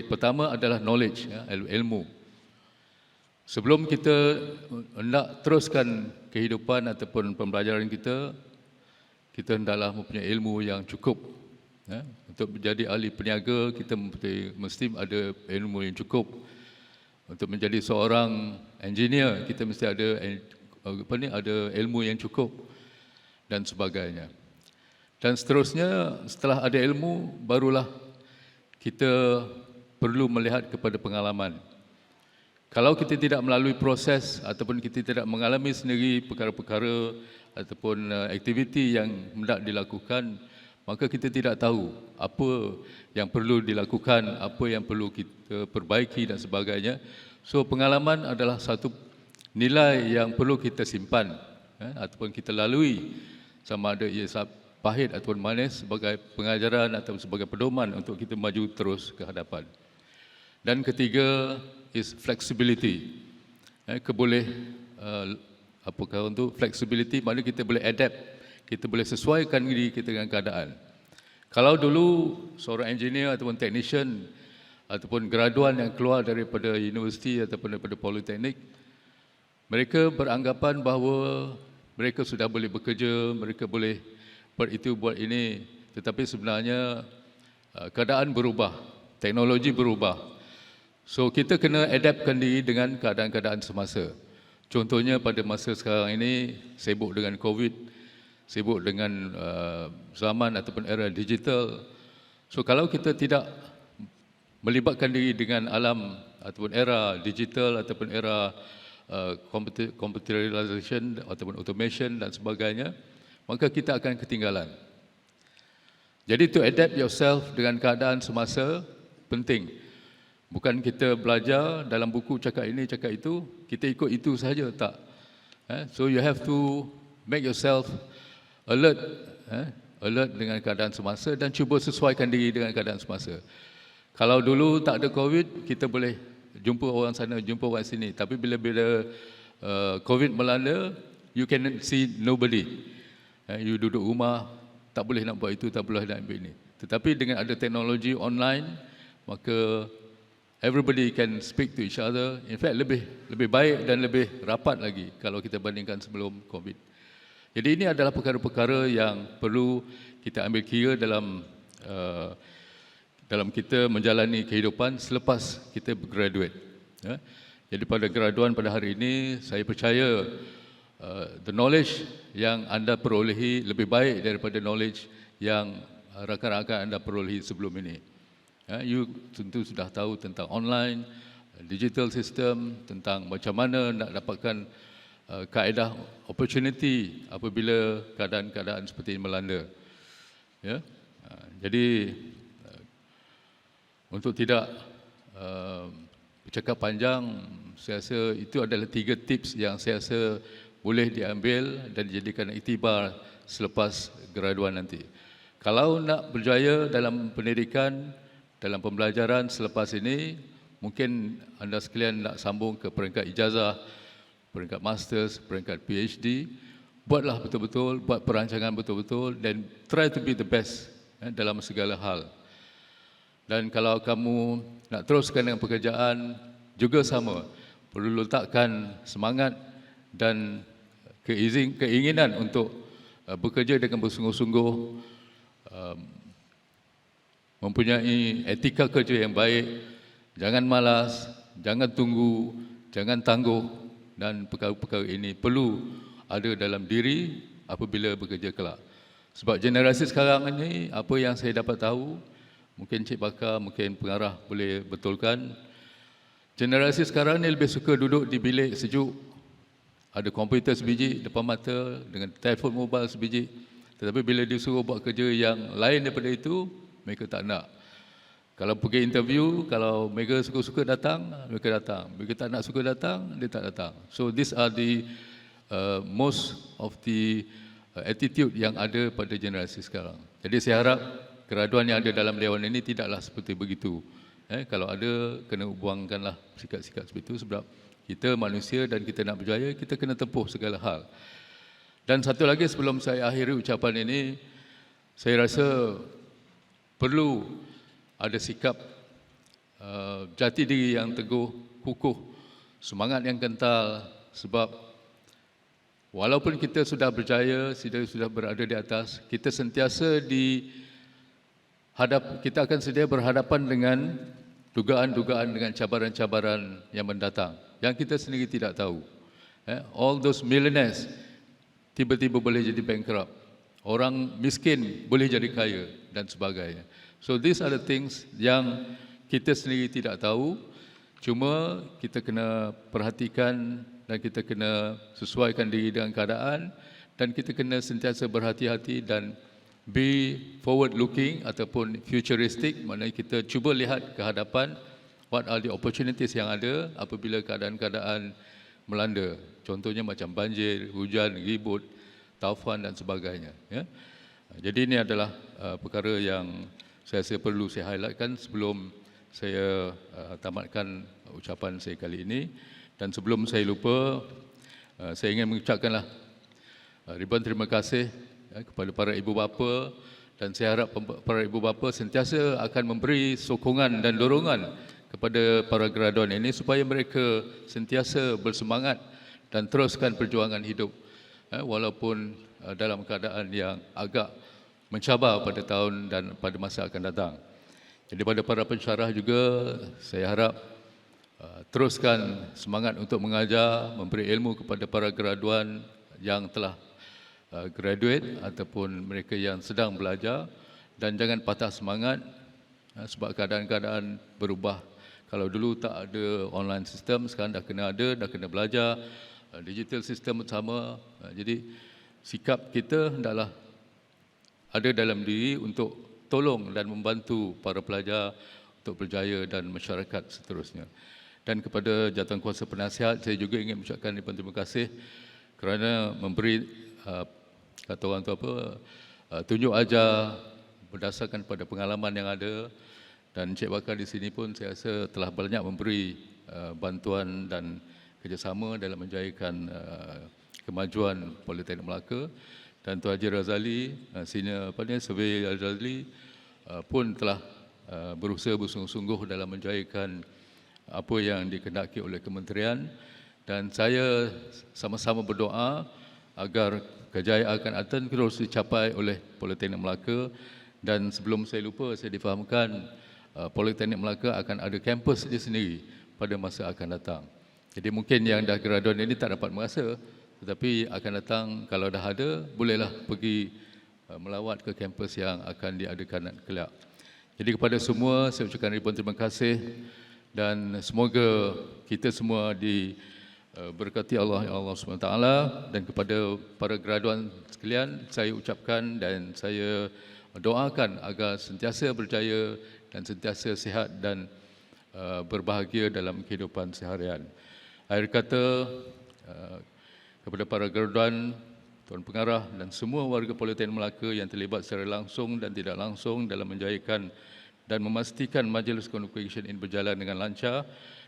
Pertama adalah knowledge, ilmu. Sebelum kita hendak teruskan kehidupan ataupun pembelajaran kita hendaklah mempunyai ilmu yang cukup. Untuk menjadi ahli peniaga, kita mesti ada ilmu yang cukup. Untuk menjadi seorang engineer, kita mesti ada ilmu yang cukup dan sebagainya. Dan seterusnya, setelah ada ilmu, barulah kita perlu melihat kepada pengalaman. Kalau kita tidak melalui proses ataupun kita tidak mengalami sendiri perkara-perkara ataupun aktiviti yang hendak dilakukan, maka kita tidak tahu apa yang perlu dilakukan, apa yang perlu kita perbaiki dan sebagainya. So pengalaman adalah satu nilai yang perlu kita simpan ataupun kita lalui, sama ada ia pahit ataupun manis, sebagai pengajaran atau sebagai pedoman untuk kita maju terus ke hadapan. Dan ketiga is flexibility. Apakah untuk flexibility, maknanya kita boleh adapt, kita boleh sesuaikan diri kita dengan keadaan. Kalau dulu seorang engineer ataupun technician ataupun graduan yang keluar daripada universiti ataupun daripada politeknik, mereka beranggapan bahawa mereka sudah boleh bekerja, mereka boleh buat itu, buat ini. Tetapi sebenarnya keadaan berubah, teknologi berubah. So kita kena adaptkan diri dengan keadaan-keadaan semasa. Contohnya pada masa sekarang ini sibuk dengan COVID, sibuk dengan zaman ataupun era digital. So kalau kita tidak melibatkan diri dengan alam ataupun era digital ataupun era computerization ataupun automation dan sebagainya, maka kita akan ketinggalan. Jadi to adapt yourself dengan keadaan semasa penting. Bukan kita belajar dalam buku cakap ini, cakap itu, kita ikut itu sahaja, tak. So you have to make yourself alert, alert dengan keadaan semasa dan cuba sesuaikan diri dengan keadaan semasa. Kalau dulu tak ada COVID, kita boleh jumpa orang sana, jumpa orang sini. Tapi bila COVID melanda, you can see nobody. You duduk rumah, tak boleh nak buat itu, tak boleh nak buat ini. Tetapi dengan ada teknologi online, maka everybody can speak to each other. In fact, lebih baik dan lebih rapat lagi kalau kita bandingkan sebelum COVID. Jadi ini adalah perkara-perkara yang perlu kita ambil kira dalam kita menjalani kehidupan selepas kita graduate. Jadi pada graduan pada hari ini, saya percaya the knowledge yang anda perolehi lebih baik daripada knowledge yang rakan-rakan anda perolehi sebelum ini. You tentu sudah tahu tentang online, digital system, tentang macam mana nak dapatkan kaedah opportunity apabila keadaan-keadaan seperti ini melanda. Jadi untuk tidak bercakap panjang, saya rasa itu adalah 3 tips yang saya rasa boleh diambil dan dijadikan iktibar selepas graduan nanti. Kalau nak berjaya dalam pendidikan, dalam pembelajaran selepas ini, mungkin anda sekalian nak sambung ke peringkat ijazah, peringkat masters, peringkat PhD, buatlah betul-betul, buat perancangan betul-betul dan try to be the best dalam segala hal. Dan kalau kamu nak teruskan dengan pekerjaan, juga sama, perlu letakkan semangat dan keinginan untuk bekerja dengan bersungguh-sungguh, mempunyai etika kerja yang baik, jangan malas, jangan tunggu, jangan tangguh, dan perkara-perkara ini perlu ada dalam diri apabila bekerja kelak. Sebab generasi sekarang ini, apa yang saya dapat tahu, mungkin Cik Bakar, mungkin pengarah boleh betulkan, generasi sekarang ini lebih suka duduk di bilik sejuk, ada komputer sebiji depan mata dengan telefon mobile sebiji, tetapi bila disuruh buat kerja yang lain daripada itu, mereka tak nak. Kalau pergi interview, kalau mereka suka-suka datang, mereka datang. Mereka tak nak suka datang, dia tak datang. So these are the most of the attitude yang ada pada generasi sekarang. Jadi saya harap graduan yang ada dalam dewan ini tidaklah seperti begitu. Kalau ada, kena buangkanlah sikap-sikap seperti itu, sebab kita manusia dan kita nak berjaya, kita kena tempuh segala hal. Dan satu lagi sebelum saya akhiri ucapan ini, saya rasa perlu ada sikap jati diri yang teguh, kukuh, semangat yang kental, sebab walaupun kita sudah berjaya, sudah berada di atas, kita sentiasa kita akan sedia berhadapan dengan dugaan-dugaan, dengan cabaran-cabaran yang mendatang, yang kita sendiri tidak tahu. All those millionaires tiba-tiba boleh jadi bankrupt. Orang miskin boleh jadi kaya dan sebagainya. So these are the things yang kita sendiri tidak tahu, cuma kita kena perhatikan dan kita kena sesuaikan diri dengan keadaan dan kita kena sentiasa berhati-hati dan be forward looking ataupun futuristic, maknanya kita cuba lihat ke hadapan what are the opportunities yang ada apabila keadaan-keadaan melanda. Contohnya macam banjir, hujan, ribut, taufan dan sebagainya. Ya. Jadi ini adalah perkara yang saya rasa perlu saya highlightkan sebelum saya tamatkan ucapan saya kali ini. Dan sebelum saya lupa, saya ingin mengucapkanlah ribuan terima kasih kepada para ibu bapa, dan saya harap para ibu bapa sentiasa akan memberi sokongan dan dorongan kepada para graduan ini supaya mereka sentiasa bersemangat dan teruskan perjuangan hidup walaupun dalam keadaan yang agak mencabar pada tahun dan pada masa akan datang. Jadi pada para pensyarah juga saya harap teruskan semangat untuk mengajar, memberi ilmu kepada para graduan yang telah graduate ataupun mereka yang sedang belajar, dan jangan patah semangat sebab keadaan-keadaan berubah. Kalau dulu tak ada online system, sekarang dah kena ada, dah kena belajar, digital system sama. Jadi sikap kita hendaklah ada dalam diri untuk tolong dan membantu para pelajar untuk berjaya dan masyarakat seterusnya. Dan kepada jawatankuasa penasihat, saya juga ingin mengucapkan terima kasih kerana memberi kata orang tu apa, tunjuk ajar berdasarkan pada pengalaman yang ada, dan Encik Bakar di sini pun saya rasa telah banyak memberi bantuan dan kerjasama dalam menjayakan kemajuan Politeknik Melaka. Dan Tuan Haji Razali, senior survey Razali pun telah berusaha bersungguh-sungguh dalam menjayakan apa yang dikehendaki oleh kementerian, dan saya sama-sama berdoa agar kejayaan akan terus dicapai oleh Politeknik Melaka. Dan sebelum saya lupa, saya difahamkan Politeknik Melaka akan ada kampus dia sendiri pada masa akan datang. Jadi mungkin yang dah graduan ini tak dapat merasa, tetapi akan datang kalau dah ada, bolehlah pergi melawat ke kampus yang akan diadakan kelak. Jadi kepada semua saya ucapkan ribuan terima kasih, dan semoga kita semua diberkati Allah SWT. Dan kepada para graduan sekalian, saya ucapkan dan saya doakan agar sentiasa berjaya dan sentiasa sihat dan berbahagia dalam kehidupan seharian. Akhir kata, kepada para graduan, Tuan Pengarah dan semua warga Politeknik Melaka yang terlibat secara langsung dan tidak langsung dalam menjayakan dan memastikan Majlis Convocation ini berjalan dengan lancar,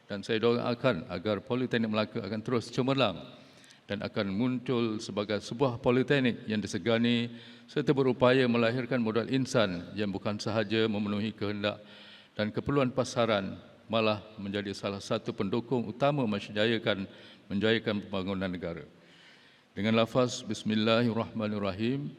dan saya doakan agar Politeknik Melaka akan terus cemerlang dan akan muncul sebagai sebuah politeknik yang disegani serta berupaya melahirkan modal insan yang bukan sahaja memenuhi kehendak dan keperluan pasaran, malah menjadi salah satu pendukung utama menjayakan pembangunan negara. Dengan lafaz Bismillahirrahmanirrahim,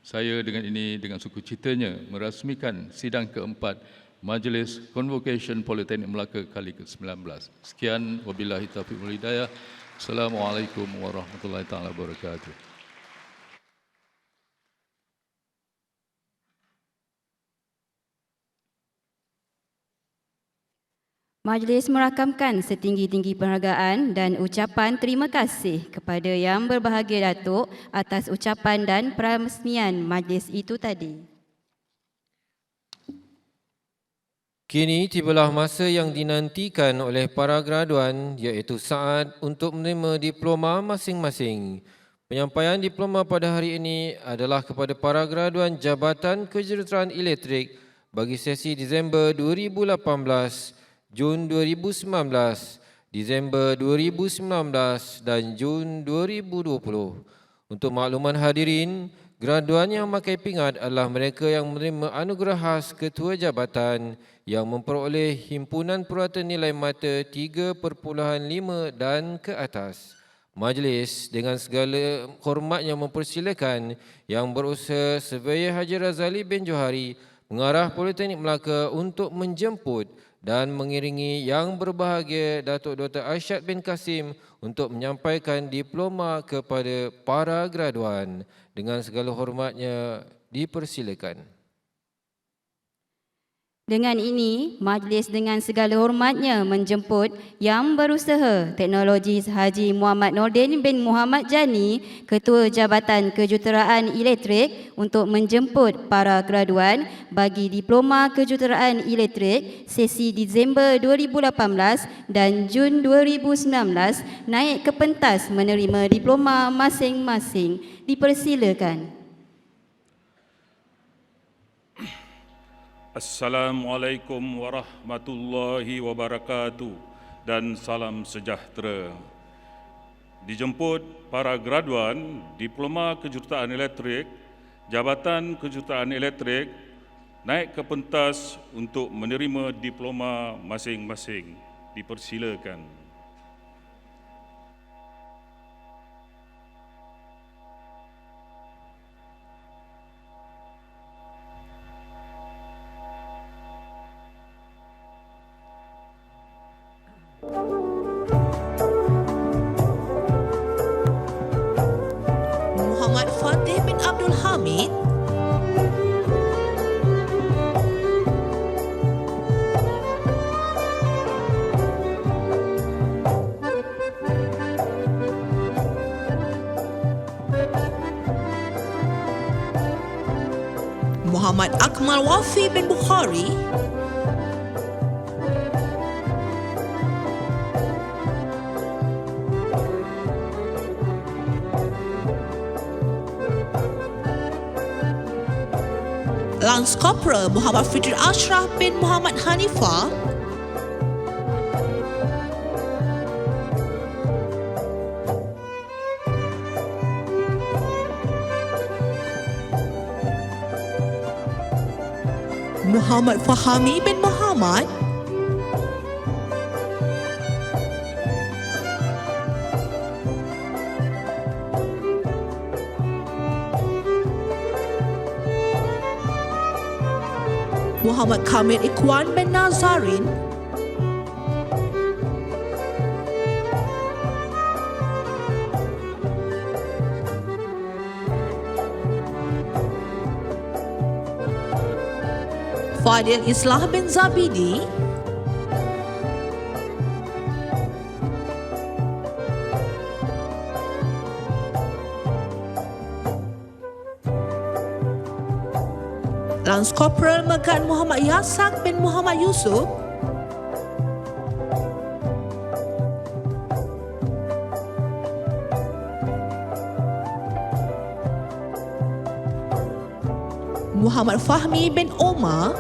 saya dengan sukacitanya merasmikan sidang keempat Majlis Convocation Politeknik Melaka kali ke-19. Sekian, wabillahi taufiq wal hidayah. Assalamualaikum warahmatullahi taala wabarakatuh. Majlis merakamkan setinggi-tinggi penghargaan dan ucapan terima kasih kepada Yang Berbahagia Datuk atas ucapan dan perasmian majlis itu tadi. Kini tibalah masa yang dinantikan oleh para graduan, iaitu saat untuk menerima diploma masing-masing. Penyampaian diploma pada hari ini adalah kepada para graduan Jabatan Kejuruteraan Elektrik bagi sesi Disember 2018, Jun 2019, Disember 2019 dan Jun 2020. Untuk makluman hadirin, graduan yang memakai pingat adalah mereka yang menerima anugerah khas Ketua Jabatan yang memperoleh himpunan purata nilai mata 3.5 dan ke atas. Majlis dengan segala hormatnya mempersilakan Yang Berusaha Surveyor Haji Razali bin Johari, Pengarah Politeknik Melaka, untuk menjemput dan mengiringi Yang Berbahagia Datuk Dr. Arsyad bin Kasim untuk menyampaikan diploma kepada para graduan. Dengan segala hormatnya dipersilakan. Dengan ini, majlis dengan segala hormatnya menjemput Yang Berusaha Teknologi Haji Muhammad Nordin bin Muhammad Jani, Ketua Jabatan Kejuruteraan Elektrik, untuk menjemput para graduan bagi Diploma Kejuruteraan Elektrik sesi Disember 2018 dan Jun 2019 naik ke pentas menerima diploma masing-masing. Dipersilakan. Assalamualaikum warahmatullahi wabarakatuh dan salam sejahtera. Dijemput para graduan Diploma Kejuruteraan Elektrik, Jabatan Kejuruteraan Elektrik naik ke pentas untuk menerima diploma masing-masing. Dipersilakan. Muhammad Fatih bin Abdul Hamid, Muhammad Akmal Wafi bin Bukhari, Lance Corporal Muhammad Fitri Ashraf bin Muhammad Hanifah, Muhammad Fahami bin Muhammad, Muhammad Kamil Ikhwan bin Nazarin, Fadil Islah bin Zabidi, Lance Corporal Megat Muhammad Yasak bin Muhammad Yusuf, Muhammad Fahmi bin Omar,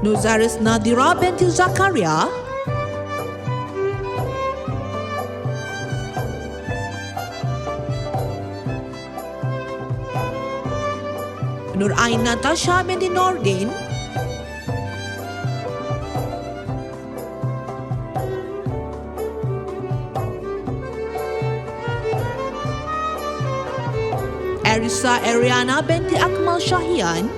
Nuzaris Nadira binti Zakaria, Nur Ain Natasha binti Nordin, Arisa Ariana binti Akmal Syahian,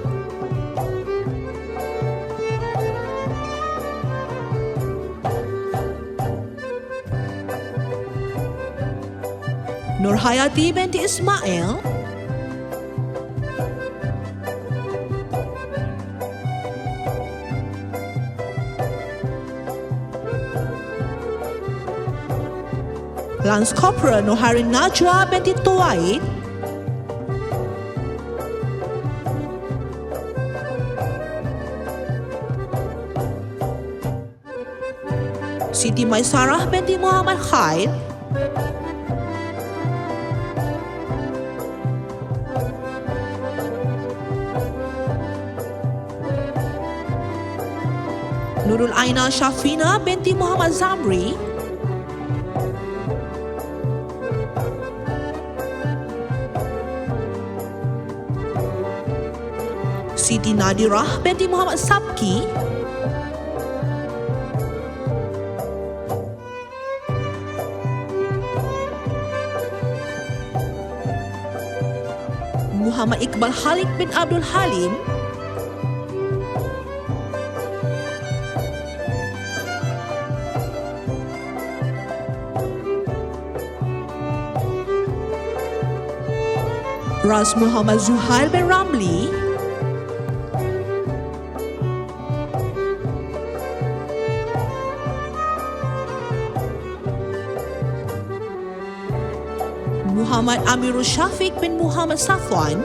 Nur Hayati binti Ismail, Lance Corporal Noharin Najwa binti Tuwaid, Siti Maisarah binti Muhammad Khair, Nurul Aina Shafina binti Muhammad Zamri, Siti Nadirah binti Muhammad Sabki, Muhammad Iqbal Halik bin Abdul Halim, Ras Muhammad Zuhail bin Ramli, Muhammad Amirul Syafiq bin Muhammad Safwan,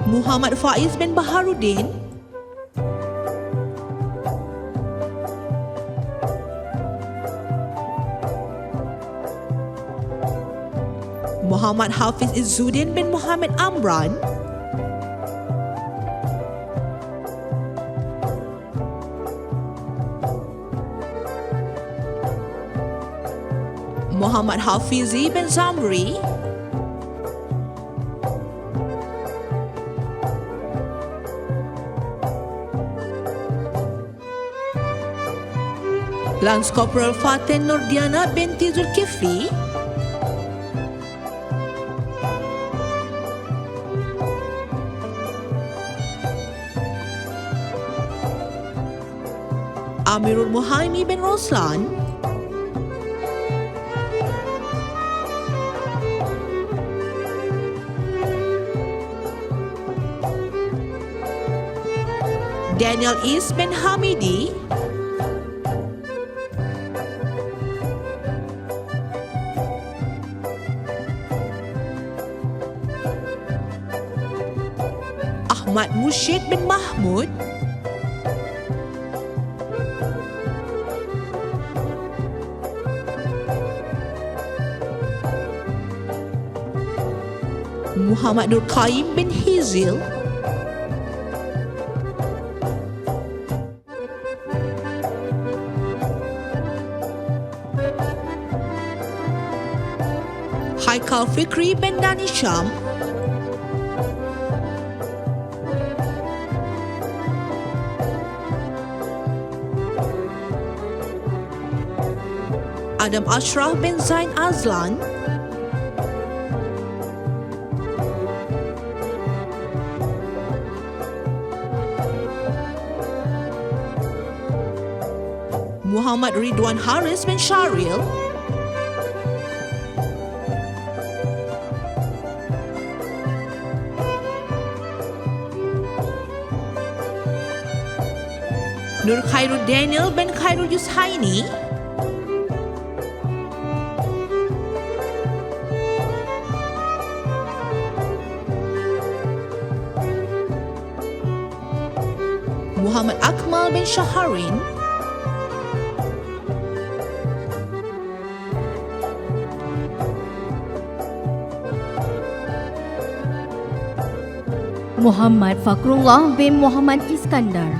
Muhammad Faiz bin Baharuddin, Muhammad Hafiz Izzuddin bin Muhammad Amran, Muhammad Hafizi bin Zamri, Lance Corporal Fatin Nurdiana binti Zulkifli, Amirul Muhaimi bin Roslan, Daniel Is bin Hamidi, Ahmad Mushid bin Mahmud, Muhammad Nur Qaim bin Hizil, Haikal Fikri bin Danisham, Adam Ashraf bin Zain Azlan, Muhammad Ridwan Haris bin Syaril, Nur Khairul Daniel bin Khairul Yushaini, Muhammad Akmal bin Shaharin, Muhammad Fakrullah bin Muhammad Iskandar,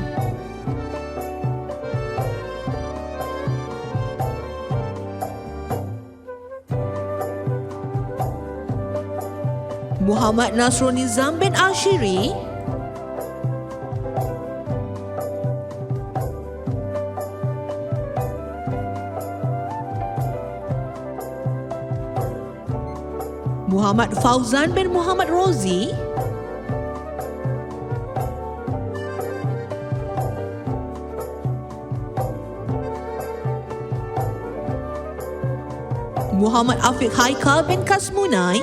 Muhammad Nasrul Nizam bin Ashiri, Muhammad Fauzan bin Muhammad Rozi, Muhammad Afiq Haikal bin Kasmunai,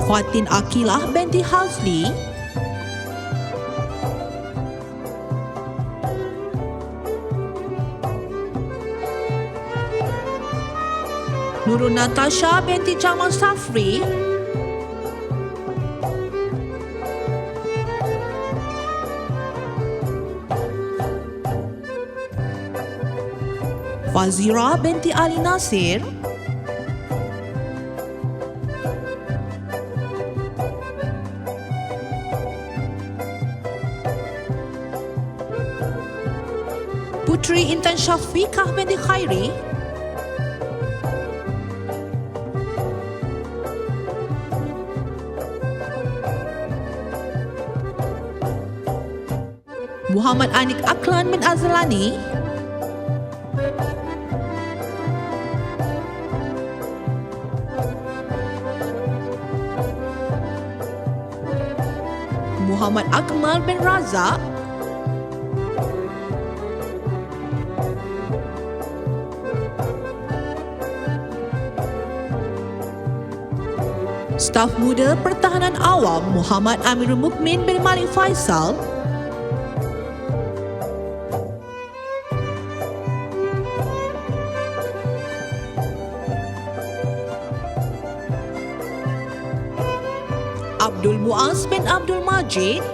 Fatin Akilah binti Hazli, Nurul Natasha binti Jamal Safri, Fazira binti Ali Nasir, Putri Intan Syafiqah binti Khairi, Muhammad Anik Aklan bin Azlani, Muhammad Akmal bin Razak, Staf Muda Pertahanan Awam Muhammad Amirul Mukmin bin Malik Faisal, Abdul Muaz bin Abdul Majid,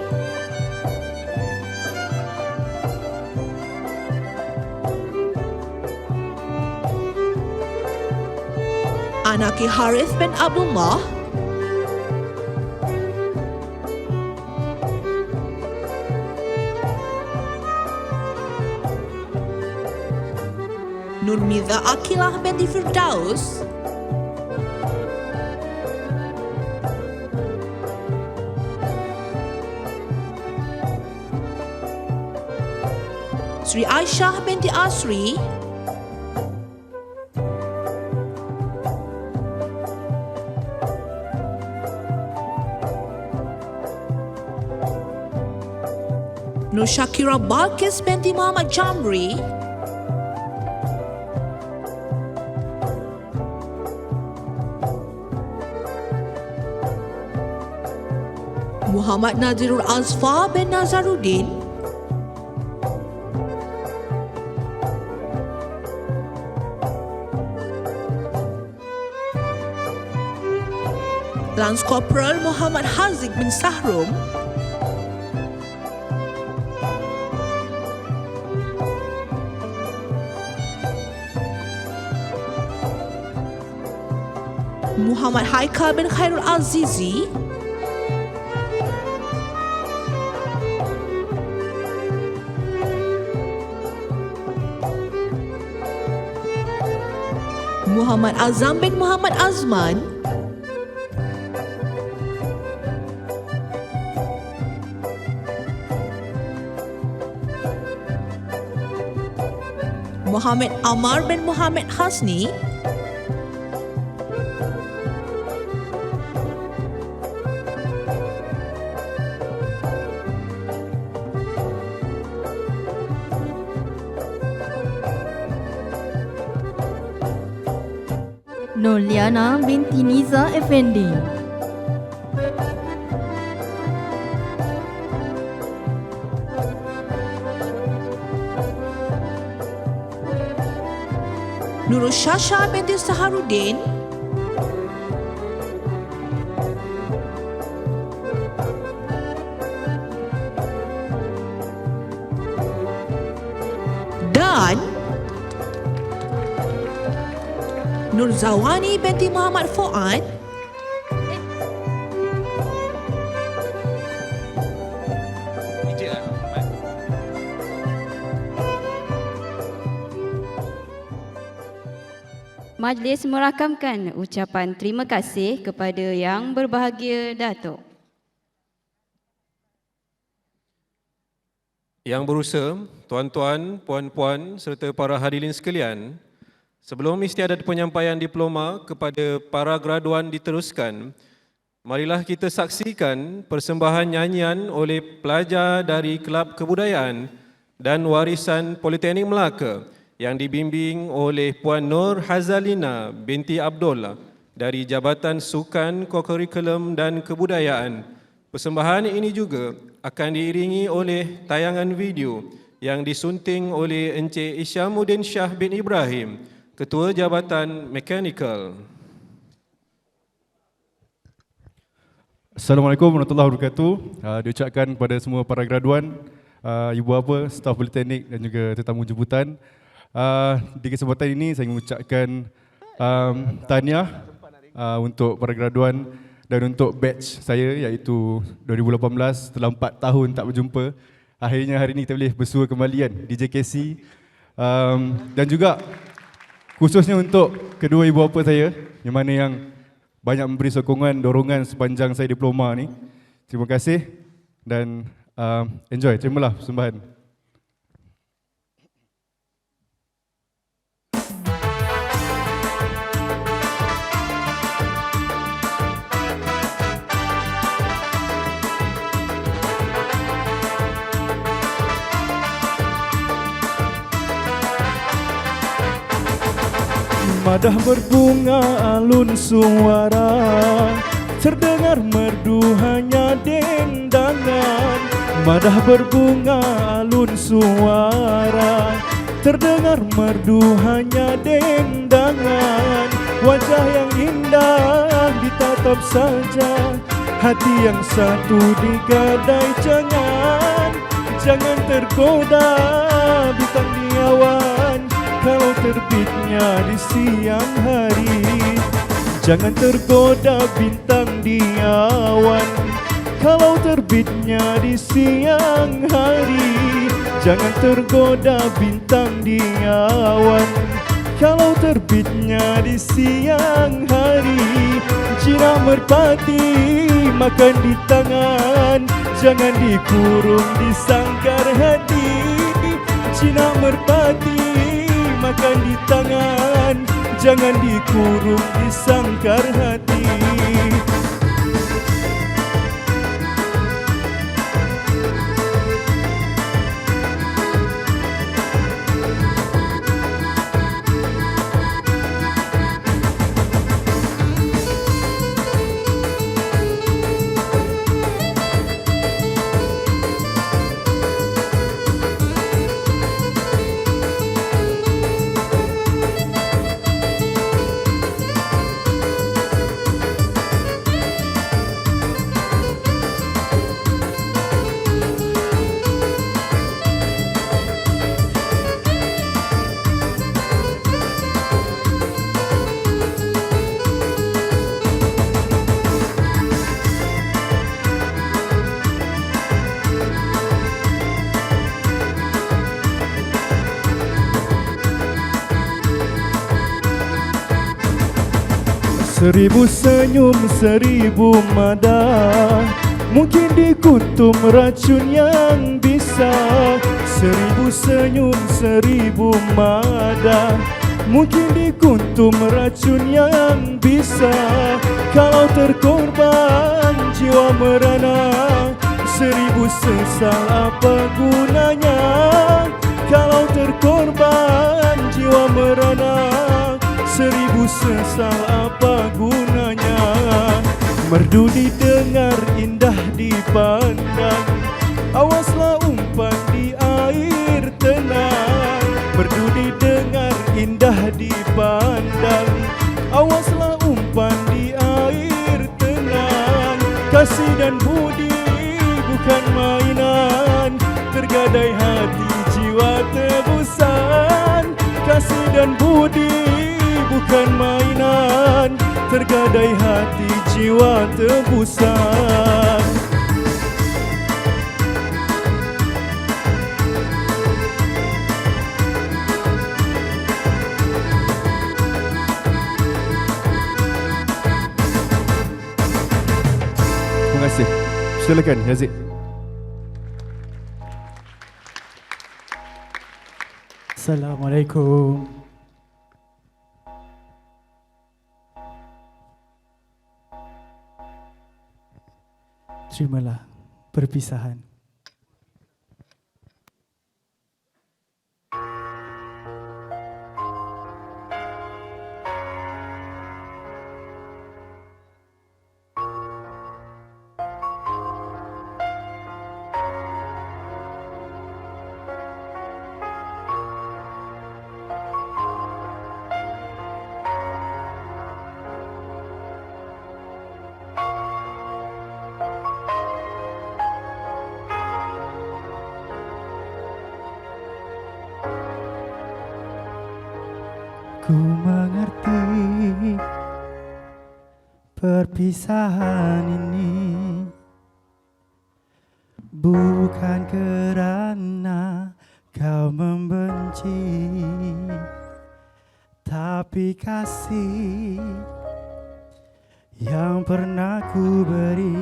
Anaki Harith bin Abdullah, Nurmiza Akilah binti Firdaus, Sri Aisyah binti Asri, Nur Syakira Balkis binti Muhammad Jamri, Muhammad Nazirul Azfar bin Nazaruddin, Lance Corporal Muhammad Haziq bin Sahrum, Muhammad Haikal bin Khairul Azizi, Muhammad Azam bin Muhammad Azman, Muhammad Amar bin Muhammad Hasni, Nurliana binti Niza Effendi, Nurul Shasha binti Saharuddin, dan Nur Zawani binti Muhammad Fuad, Majlis merakamkan ucapan terima kasih kepada yang berbahagia Datuk. Yang berusaha, tuan-tuan, puan-puan serta para hadirin sekalian, sebelum istiadat penyampaian diploma kepada para graduan diteruskan, marilah kita saksikan persembahan nyanyian oleh pelajar dari Kelab Kebudayaan dan Warisan Politeknik Melaka yang dibimbing oleh Puan Nur Hazalina binti Abdullah dari Jabatan Sukan, Kokurikulum dan Kebudayaan. Persembahan ini juga akan diiringi oleh tayangan video yang disunting oleh Encik Isyamuddin Shah bin Ibrahim, Ketua Jabatan Mekanikal. Assalamualaikum warahmatullahi wabarakatuh. Diucapkan kepada semua para graduan, ibu bapa, staf politeknik dan juga tetamu jemputan. Di kesempatan ini saya mengucapkan tahniah untuk para graduan dan untuk batch saya iaitu 2018, setelah 4 tahun tak berjumpa. Akhirnya hari ini kita boleh bersua kembali kan di JKC. Dan juga khususnya untuk kedua ibu bapa saya yang mana yang banyak memberi sokongan, dorongan sepanjang saya diploma ni. Terima kasih dan enjoy. Terimalah persembahan. Madah berbunga alun suara, terdengar merdu hanya dendangan. Madah berbunga alun suara, terdengar merdu hanya dendangan. Wajah yang indah ditatap saja, hati yang satu digadai. Jangan tergoda bintang di awan kalau terbitnya di siang hari. Jangan tergoda bintang di awan kalau terbitnya di siang hari. Jangan tergoda bintang di awan kalau terbitnya di siang hari. Jinak merpati makan di tangan, jangan dikurung di sangkar hati. Jinak merpati makan di tangan, jangan dikurung di sangkar hati. Seribu senyum, seribu mada, mungkin dikuntum racun yang bisa. Seribu senyum, seribu mada, mungkin dikuntum racun yang bisa. Kalau terkorban jiwa merana, seribu sesal apa gunanya? Kalau terkorban jiwa merana, seribu sesal apa gunanya? Merdu didengar, indah dipandang, awaslah umpan di air tenang. Merdu didengar, indah dipandang, awaslah umpan di air tenang. Kasih dan budi bukan mainan, tergadai hati jiwa tebusan. Kasih dan budi bukan mainan, tergadai hati jiwa tebusan. Terima kasih. Silakan Yazid. Assalamualaikum. Terimalah perpisahan. Ku mengerti perpisahan ini bukan kerana kau membenci, tapi kasih yang pernah ku beri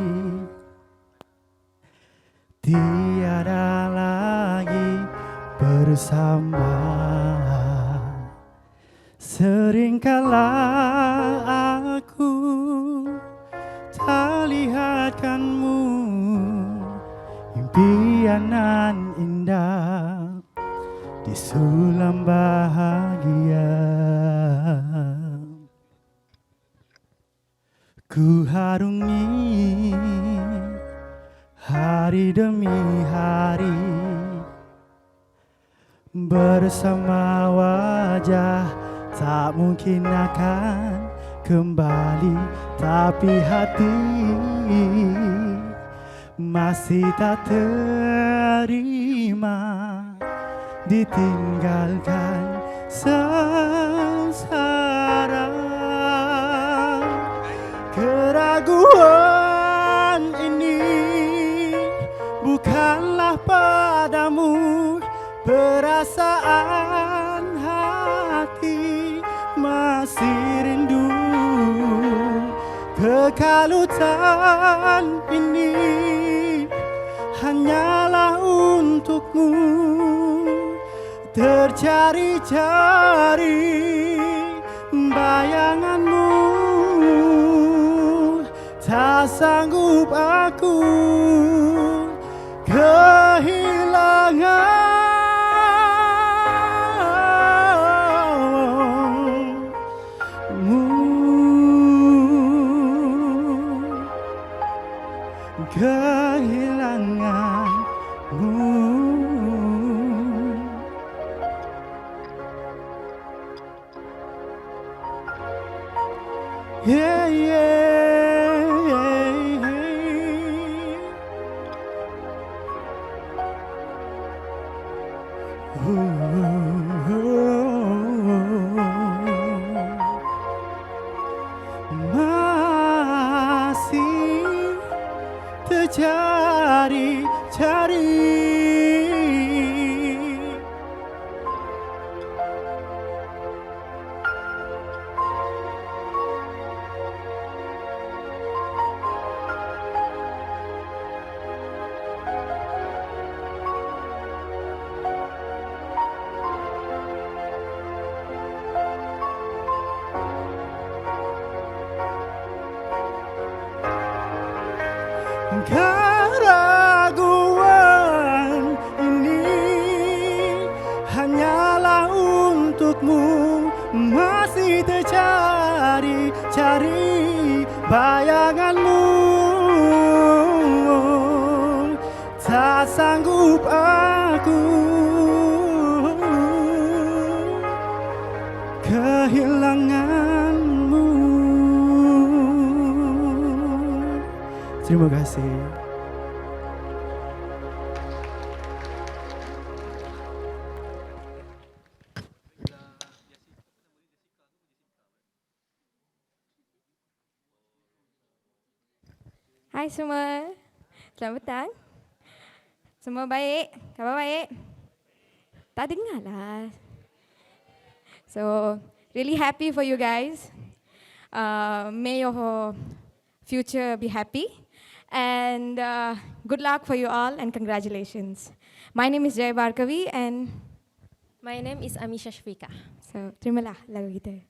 tiada lagi bersama. Seringkala aku tak lihatkanmu, impian nan indah di sulam bahagia. ku harungi hari demi hari bersama wajah tak mungkin akan kembali, tapi hati masih tak terima ditinggalkan sengsara. Keraguan ini bukanlah padamu, perasaan hati masih rindu. Kekalutan ini hanyalah untukmu, tercari-cari bayanganmu. Tak sanggup aku kehilanganmu, kehilanganmu. Yeah, yeah, yeah, masih tercari-cari keraguan ini hanyalah untukmu, masih tercari-cari bayanganmu. Tak sanggup aku kehilanganmu. Terima kasih. Hai semua, selamat petang. Semua baik? Khabar baik? Tak dengar lah. So, really happy for you guys. May your future be happy. And good luck for you all and congratulations. My name is Jai Bharkavi and my name is Amisha Shfika. So, terimalah lagu kita.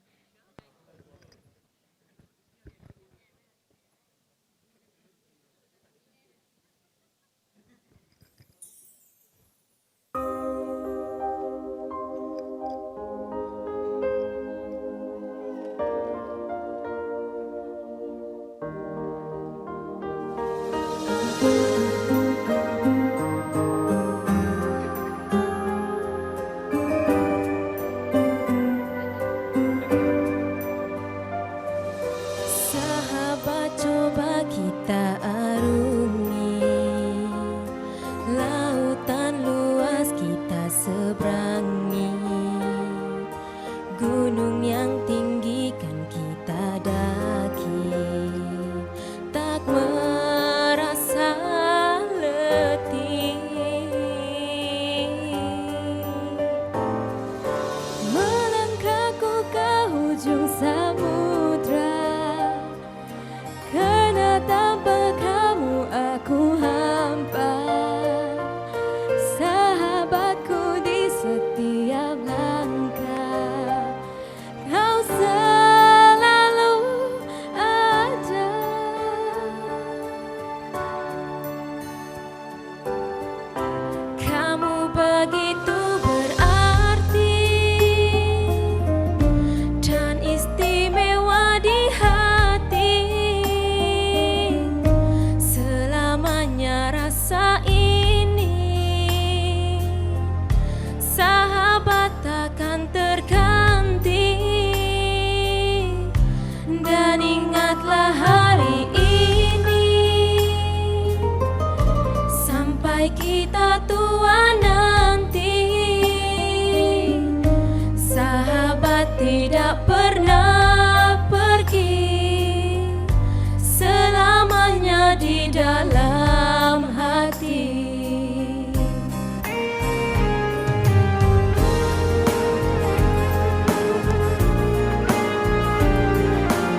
dalam hati.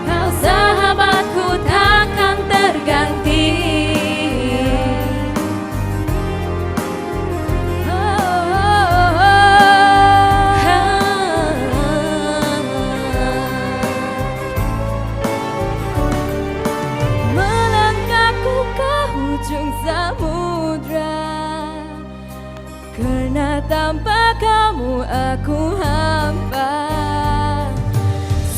Kau sahabatku takkan terganti. Karena tanpa kamu aku hampa.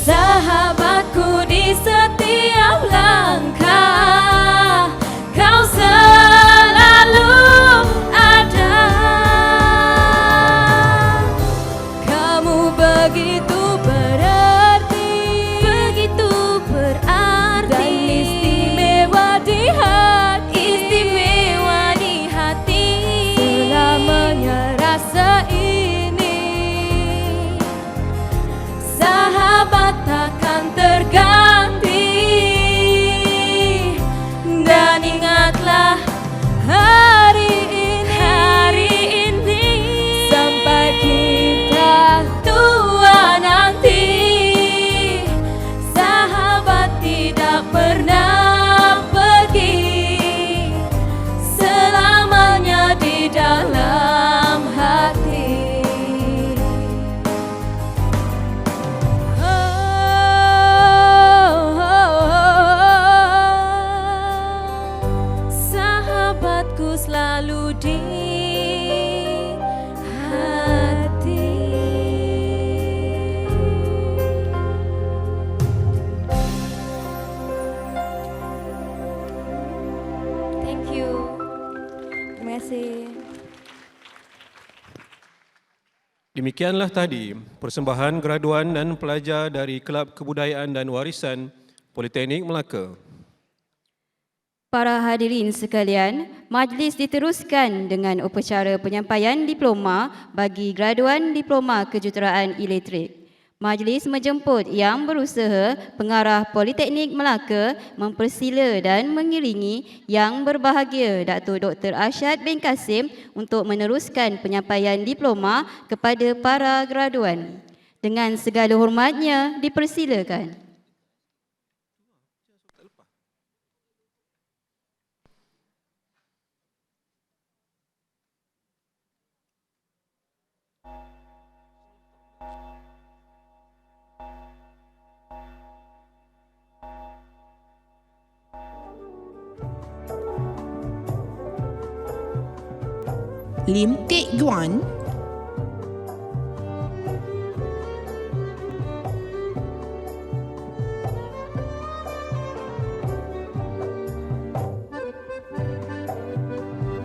Sahabatku di setiap langkah, kau selalu ada. Kamu begitu berarti, begitu berarti, dan istimewa di hati, istimewa di hati. Selamanya rasa ini, sahabat takkan terganti. Dan ingatlah hari ini, sampai kita tua nanti, sahabat tidak pernah pergi, selamanya di dalam hati. Sahabatku selalu di hati. Thank you. Terima kasih. Demikianlah tadi persembahan graduan dan pelajar dari Kelab Kebudayaan dan Warisan Politeknik Melaka. Para hadirin sekalian, majlis diteruskan dengan upacara penyampaian diploma bagi graduan Diploma Kejuruteraan Elektrik. Majlis menjemput Yang Berusaha Pengarah Politeknik Melaka mempersila dan mengiringi Yang Berbahagia Datuk Dr. Arsyad bin Kasim untuk meneruskan penyampaian diploma kepada para graduan. Dengan segala hormatnya, dipersilakan. Lim Teck Guan,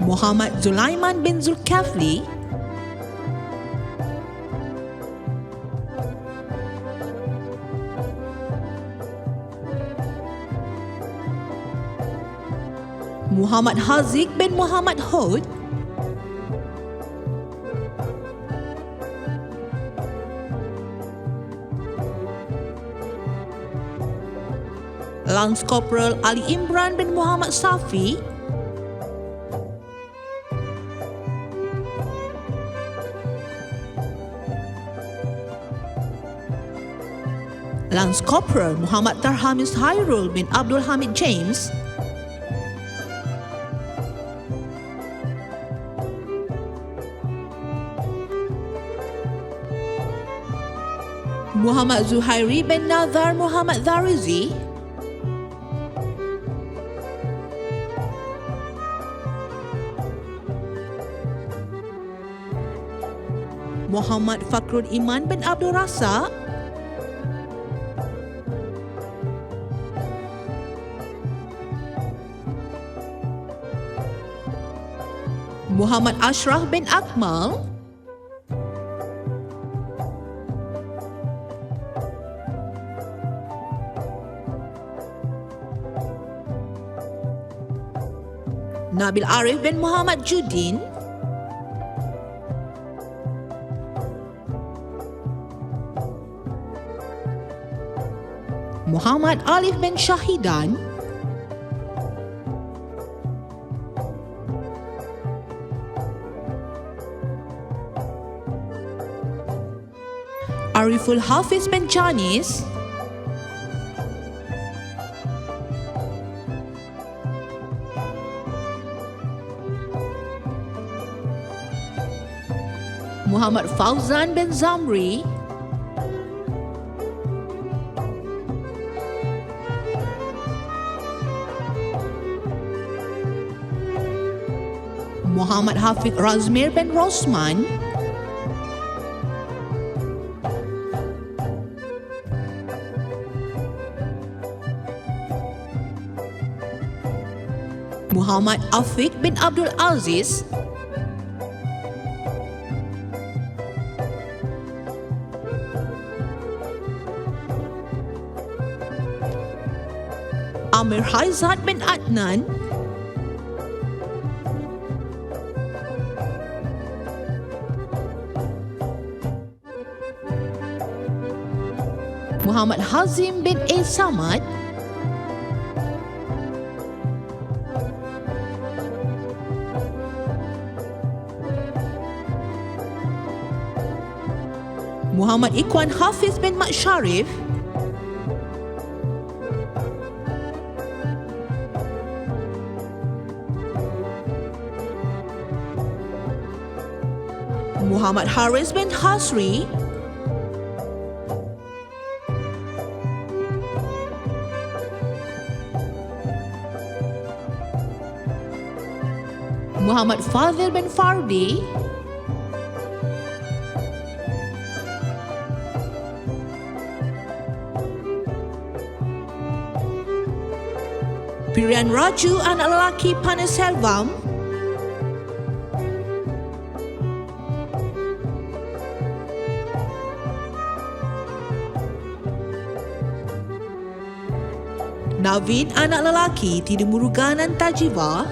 Muhammad Zulaiman bin Zulkifli, Muhammad Haziq bin Muhammad Hod, Lance Corporal Ali Imran bin Muhammad Safi, Lance Corporal Muhammad Tarhamis Hairul bin Abdul Hamid James, Muhammad Zuhairi bin Nazar Muhammad Zarizi, Muhammad Fakrul Iman bin Abdul Razak, Muhammad Ashraf bin Akmal, Nabil Arif bin Muhammad Judin, Muhammad Alif bin Syahidan, Ariful Hafiz bin Janis, Muhammad Fauzan bin Zamri, Muhammad Hafiz Razmir bin Rosman, Muhammad Afiq bin Abdul Aziz, Amir Haizat bin Adnan, Muhammad Hazim bin A. Samad, Muhammad Ikhwan Hafiz bin Mat Sharif, Muhammad Haris bin Hasri, Muhammad Fadil bin Fardi, Pirian Raju anak lelaki Paneselvam, Navin anak lelaki Tidumuruganan Tajiva,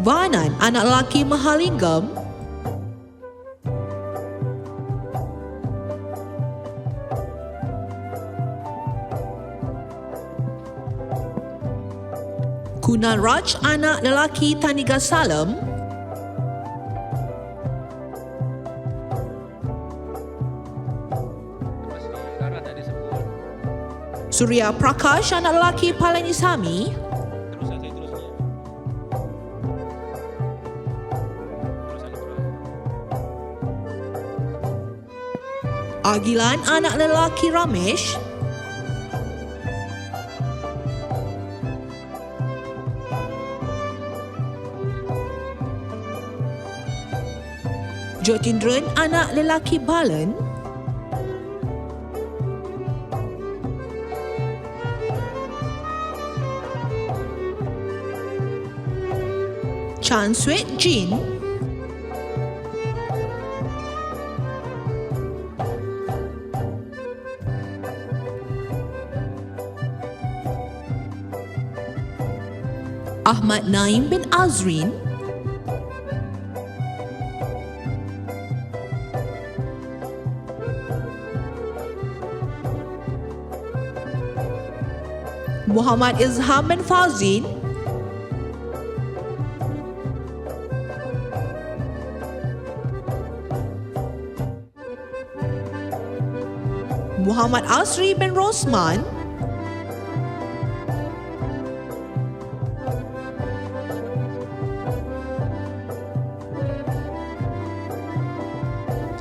Vanan anak lelaki Mahalingam, Kunan Raj anak lelaki Taniga Salam, Surya Prakash anak lelaki Palanisami, Agilan anak lelaki Ramesh, Jotindran anak lelaki Balan, Chan Swet Jin, Ahmad Naim bin Azrin, Muhammad Izham bin Fazin, Muhammad Asri bin Rosman,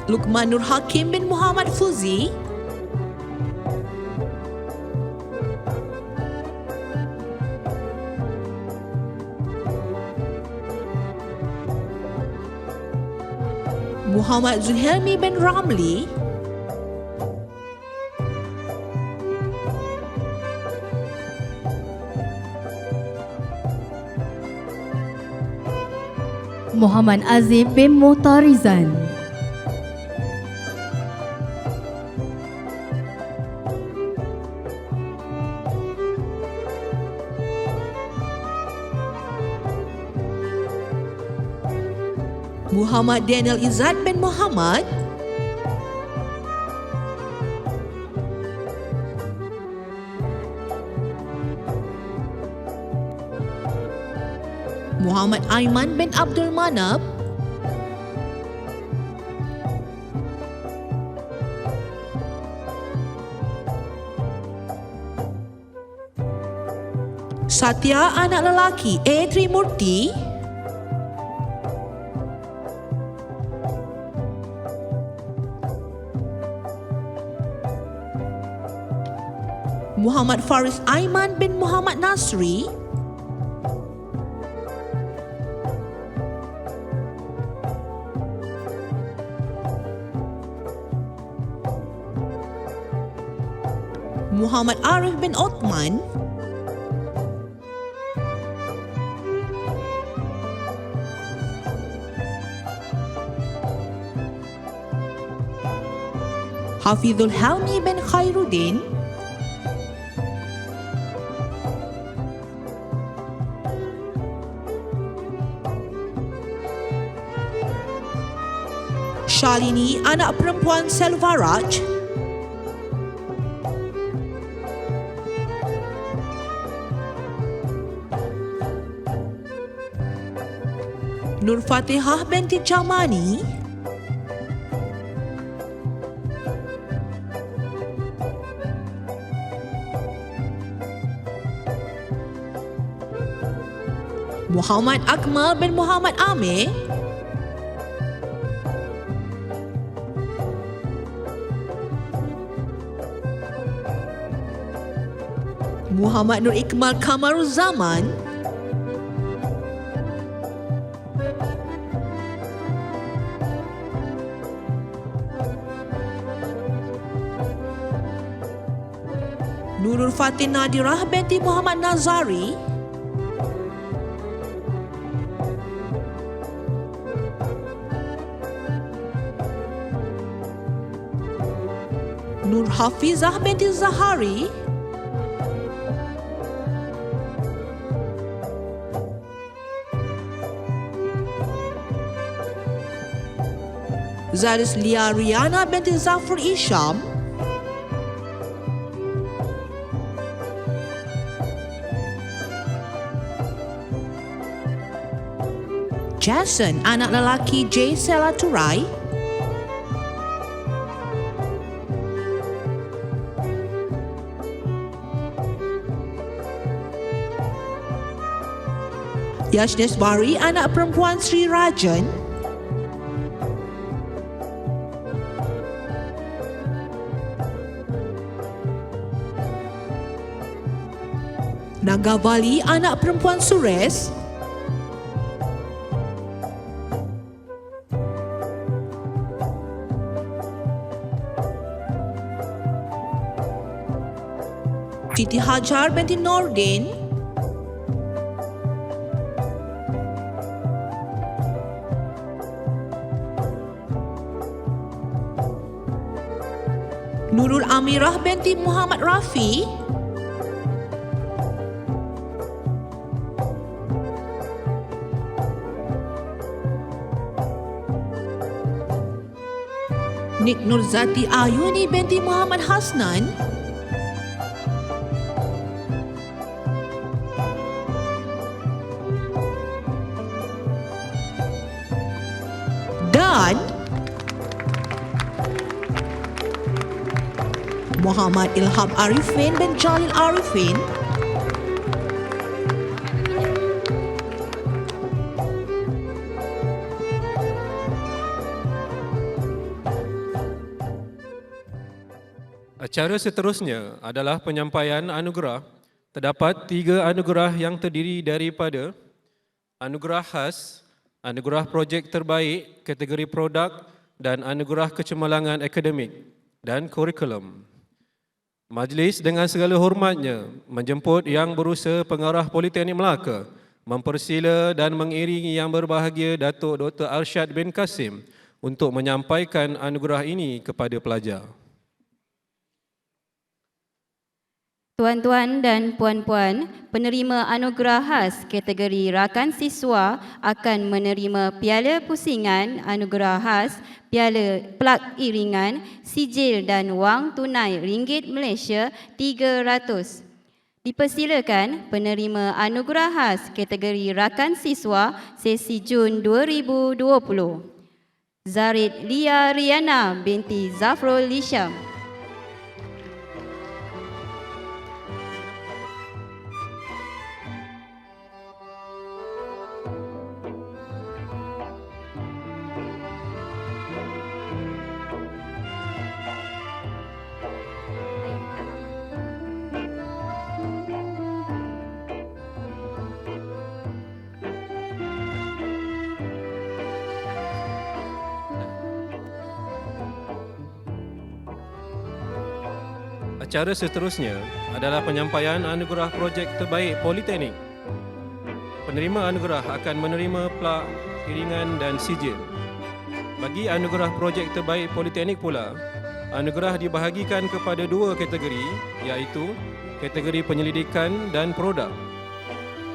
Luqman Nur Hakim bin Muhammad Fuzi, Muhammad Zulhelmi bin Ramli, Muhammad Azib bin Muhtarizan, Muhammad Daniel Izzat bin Muhammad, Muhammad Aiman bin Abdul Manap, Satya anak lelaki A. Trimurti, Muhammad Faris Aiman bin Muhammad Nasri, Muhammad Arif bin Othman, Hafizul Helmi bin Khairuddin, Shalini anak perempuan Selvaraj, Nur Fatihah binti Jamani, Muhammad Akmal bin Muhammad Amir, Muhammad Nur Ikmal Kamaruzzaman, Nurul Fatin Nadirah binti Muhammad Nazari, Nur Hafizah binti Zahari, Zaris Lia Riana binti Zafar Isham, Jason anak lelaki J. Selaturai, Yashneswari anak perempuan Sri Rajan, Nagavali anak perempuan Suresh, Siti Hajar binti Nordin, Nurul Amirah binti Muhammad Rafi, Nik Nurzati Ayuni binti Muhammad Hasnan, dan Muhammad Ilham Arifin bin Jalil Arifin, Acara seterusnya adalah penyampaian anugerah. Terdapat 3 anugerah yang terdiri daripada anugerah khas, anugerah projek terbaik kategori produk dan anugerah kecemerlangan akademik dan kurikulum. Majlis dengan segala hormatnya menjemput Yang Berusaha Pengarah Politeknik Melaka mempersila dan mengiringi Yang Berbahagia Datuk Dr. Arsyad bin Kasim untuk menyampaikan anugerah ini kepada pelajar. Tuan-tuan dan puan-puan, penerima anugerah khas kategori rakan siswa akan menerima piala pusingan, anugerah khas, piala plak iringan, sijil dan wang tunai ringgit Malaysia 300. Dipersilakan penerima anugerah khas kategori rakan siswa sesi Jun 2020. Zarid Lia Riana binti Zafrul Lisham. Acara seterusnya adalah penyampaian anugerah projek terbaik Politeknik. Penerima anugerah akan menerima plak, iringan dan sijil. Bagi anugerah projek terbaik Politeknik pula, anugerah dibahagikan kepada 2 kategori, iaitu kategori penyelidikan dan produk.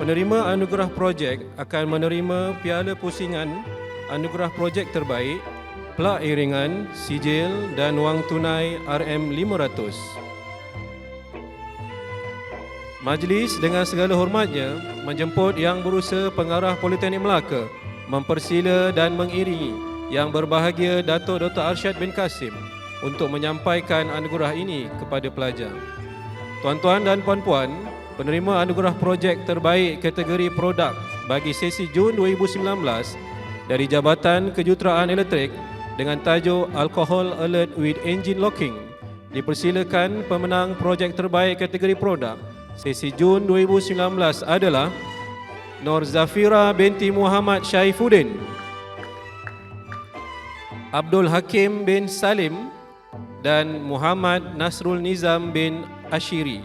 Penerima anugerah projek akan menerima piala pusingan anugerah projek terbaik, plak iringan, sijil dan wang tunai RM500. Majlis dengan segala hormatnya menjemput Yang Berusaha Pengarah Politeknik Melaka mempersila dan mengiringi Yang Berbahagia Dato' Dr. Arsyad bin Kasim untuk menyampaikan anugerah ini kepada pelajar. Tuan-tuan dan puan-puan, penerima anugerah projek terbaik kategori produk bagi sesi Jun 2019 dari Jabatan Kejuruteraan Elektrik dengan tajuk Alcohol Alert with Engine Locking, dipersilakan pemenang projek terbaik kategori produk sesi Jun 2019 adalah Nur Zafira binti Muhammad Syaifuddin, Abdul Hakim bin Salim dan Muhammad Nasrul Nizam bin Ashiri.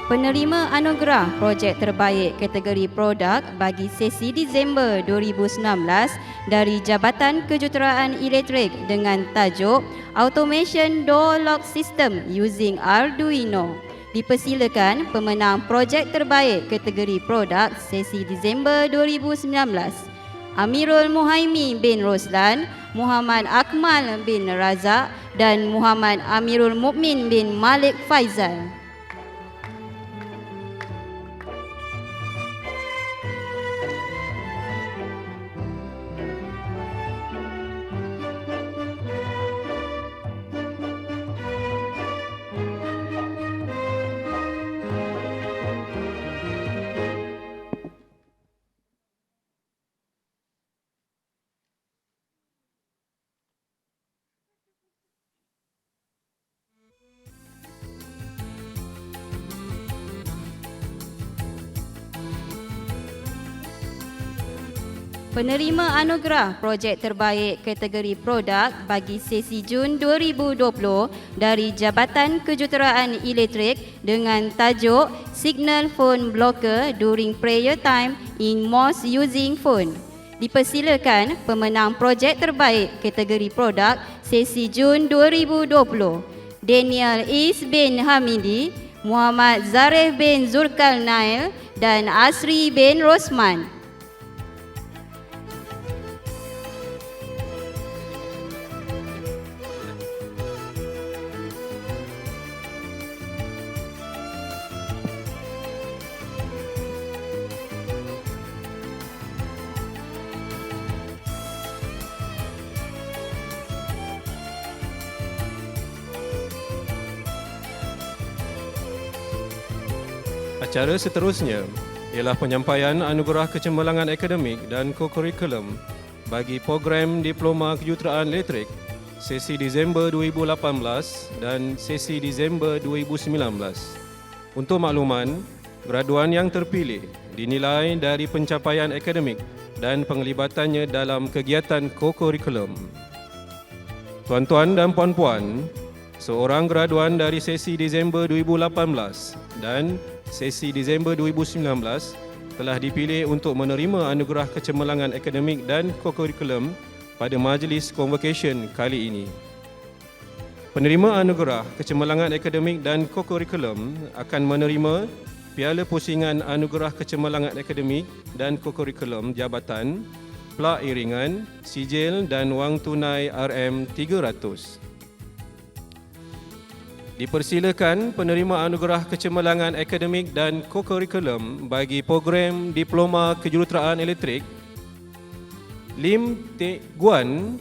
Penerima anugerah projek terbaik kategori produk bagi sesi Disember 2019 dari Jabatan Kejuruteraan Elektrik dengan tajuk Automation Door Lock System using Arduino. Dipersilakan pemenang projek terbaik kategori produk sesi Disember 2019, Amirul Muhaimi bin Roslan, Muhammad Akmal bin Razak dan Muhammad Amirul Mukmin bin Malik Faizal. Penerima anugerah projek terbaik kategori produk bagi sesi Jun 2020 dari Jabatan Kejuruteraan Elektrik dengan tajuk Signal Phone Blocker During Prayer Time in Mosque Using Phone. Dipersilakan pemenang projek terbaik kategori produk sesi Jun 2020, Daniel Is bin Hamidi, Muhammad Zarif bin Zulkarnail dan Asri bin Rosman. Acara seterusnya ialah penyampaian anugerah kecemerlangan akademik dan kokurikulum bagi program Diploma Kejuruteraan Elektrik sesi Disember 2018 dan sesi Disember 2019. Untuk makluman, graduan yang terpilih dinilai dari pencapaian akademik dan penglibatannya dalam kegiatan kokurikulum. Tuan-tuan dan puan-puan, seorang graduan dari sesi Disember 2018 dan sesi Disember 2019 telah dipilih untuk menerima anugerah kecemerlangan akademik dan kokurikulum pada majlis convocation kali ini. Penerima anugerah kecemerlangan akademik dan kokurikulum akan menerima Piala Pusingan Anugerah Kecemerlangan Akademik dan Kokurikulum Jabatan, plak iringan, sijil dan wang tunai RM300. Dipersilakan penerima anugerah kecemerlangan akademik dan kokurikulum bagi program Diploma Kejuruteraan Elektrik Lim Teck Guan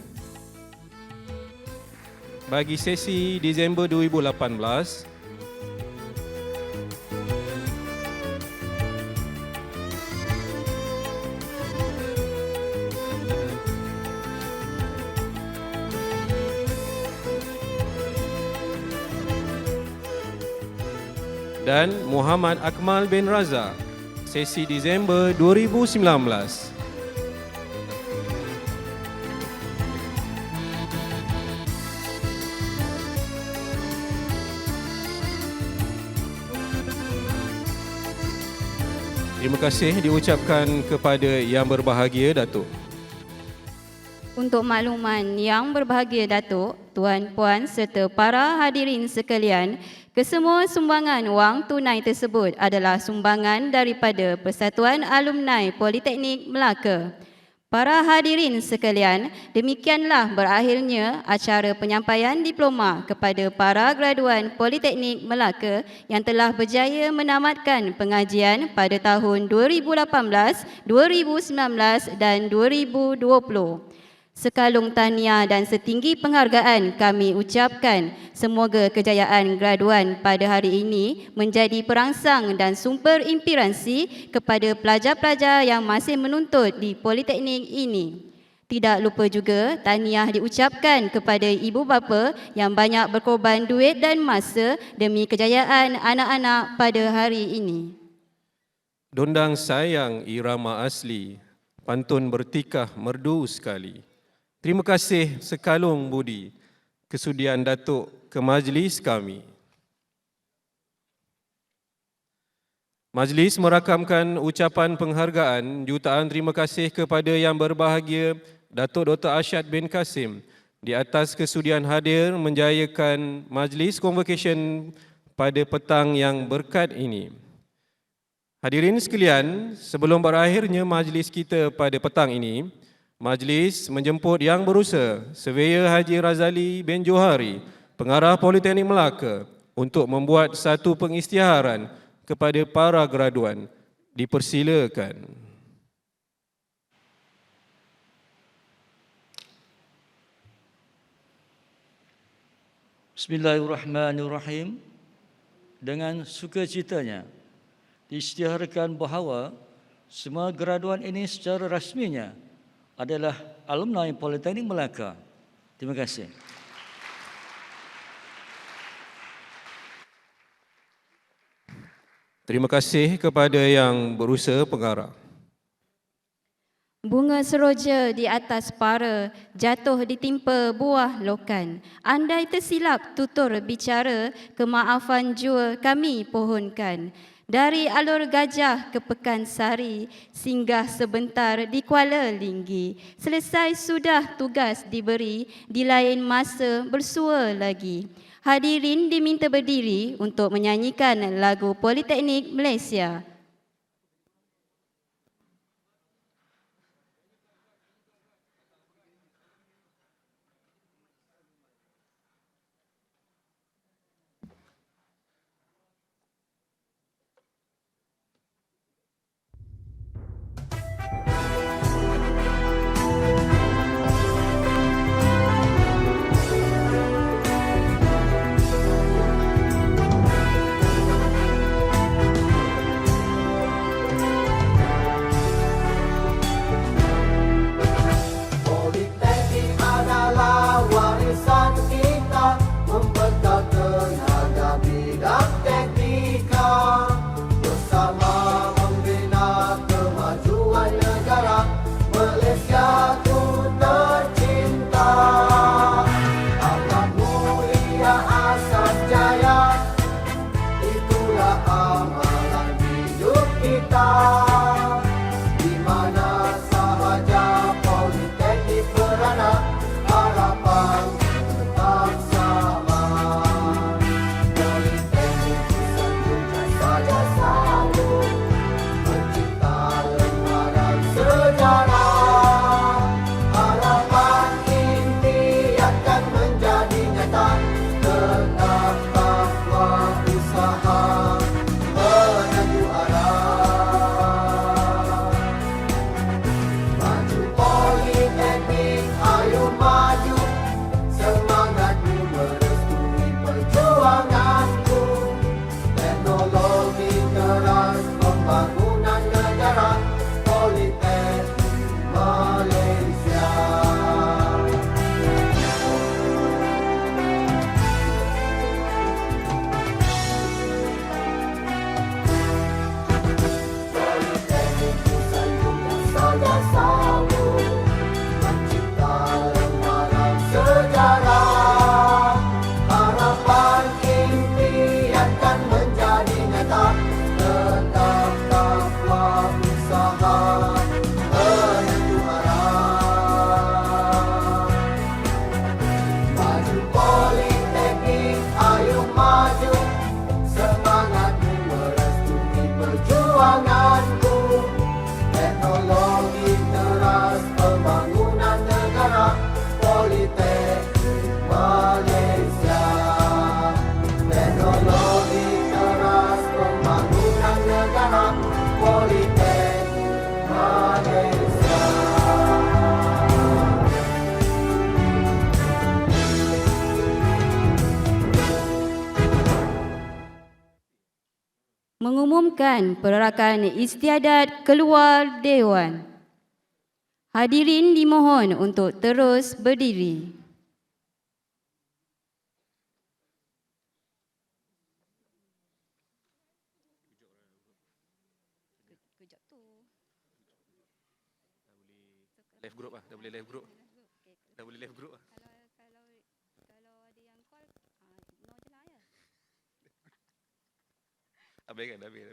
bagi sesi Disember 2018 dan Muhammad Akmal bin Raza, sesi Disember 2019. Terima kasih diucapkan kepada yang berbahagia Datuk. Untuk makluman yang berbahagia Datuk, Tuan Puan serta para hadirin sekalian, kesemua sumbangan wang tunai tersebut adalah sumbangan daripada Persatuan Alumni Politeknik Melaka. Para hadirin sekalian, demikianlah berakhirnya acara penyampaian diploma kepada para graduan Politeknik Melaka yang telah berjaya menamatkan pengajian pada tahun 2018, 2019 dan 2020. Sekalung tahniah dan setinggi penghargaan kami ucapkan. Semoga kejayaan graduan pada hari ini menjadi perangsang dan sumber inspirasi kepada pelajar-pelajar yang masih menuntut di Politeknik ini. Tidak lupa juga tahniah diucapkan kepada ibu bapa yang banyak berkorban duit dan masa demi kejayaan anak-anak pada hari ini. Dondang sayang irama asli, pantun bertikah merdu sekali. Terima kasih sekalung budi kesudian Datuk ke majlis kami. Majlis merakamkan ucapan penghargaan jutaan terima kasih kepada yang berbahagia Datuk Dr. Arsyad bin Kasim di atas kesudian hadir menjayakan majlis convocation pada petang yang berkat ini. Hadirin sekalian, sebelum berakhirnya majlis kita pada petang ini, majlis menjemput Yang Berusaha Surveyor Haji Razali bin Johari, Pengarah Politeknik Melaka, untuk membuat satu pengisytiharan kepada para graduan. Dipersilakan. Bismillahirrahmanirrahim. Dengan sukacitanya diisytiharkan bahawa semua graduan ini secara rasminya adalah alumni Politeknik Melaka. Terima kasih. Terima kasih kepada Yang Berusaha Pengarah. Bunga seroja di atas para jatuh ditimpa buah lokan. Andai tersilap tutur bicara, kemaafan jua kami pohonkan. Dari Alur Gajah ke Pekansari, singgah sebentar di Kuala Linggi. Selesai sudah tugas diberi, di lain masa bersua lagi. Hadirin diminta berdiri untuk menyanyikan lagu Politeknik Malaysia. di mana sahaja Politeknik berada, harapan tetap sama. Politeknik disanjungkan saja selalu mencipta lembaran sejarah. Harapan impian kan menjadi nyata, tetap takwa usaha menuju arah. Maju Politeknik, ayo maju, semangatmu merestui perjuanganku. Teknologi keras pembangunan negara, Politeknik Malaysia. Politeknik disanjungkan saja selalu mencipta lembaran sejarah. Harapan impian kan menjadi nyata, tetap takwa usaha menuju arah. Maju Politeknik, ayo maju, semangatmu merestui perjuanganku. Teknologi teras pembangunan negara, Politeknik Malaysia. Teknologi teras pembangunan negara, Politeknik Malaysia. Mengumumkan perarakan istiadat keluar Dewan. Hadirin dimohon untuk terus berdiri. Live group dah boleh live group. Dah boleh live group. Habis kan? Habis.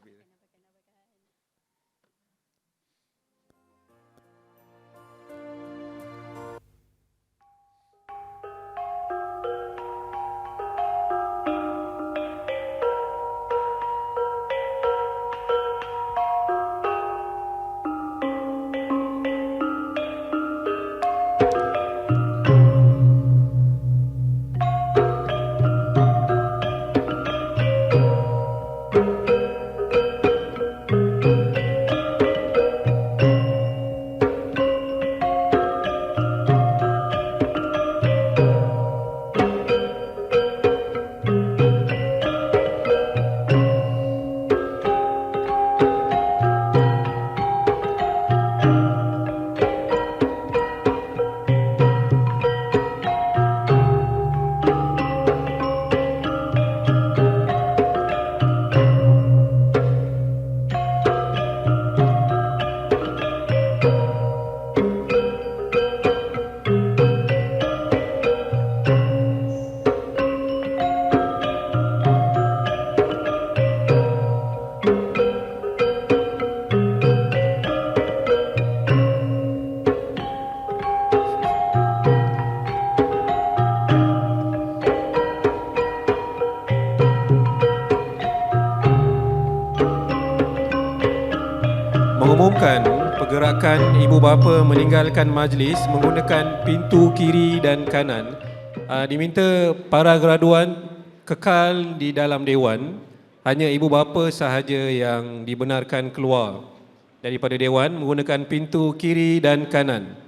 Mengumumkan pergerakan ibu bapa meninggalkan majlis menggunakan pintu kiri dan kanan. Diminta para graduan kekal di dalam dewan. Hanya ibu bapa sahaja yang dibenarkan keluar daripada dewan menggunakan pintu kiri dan kanan.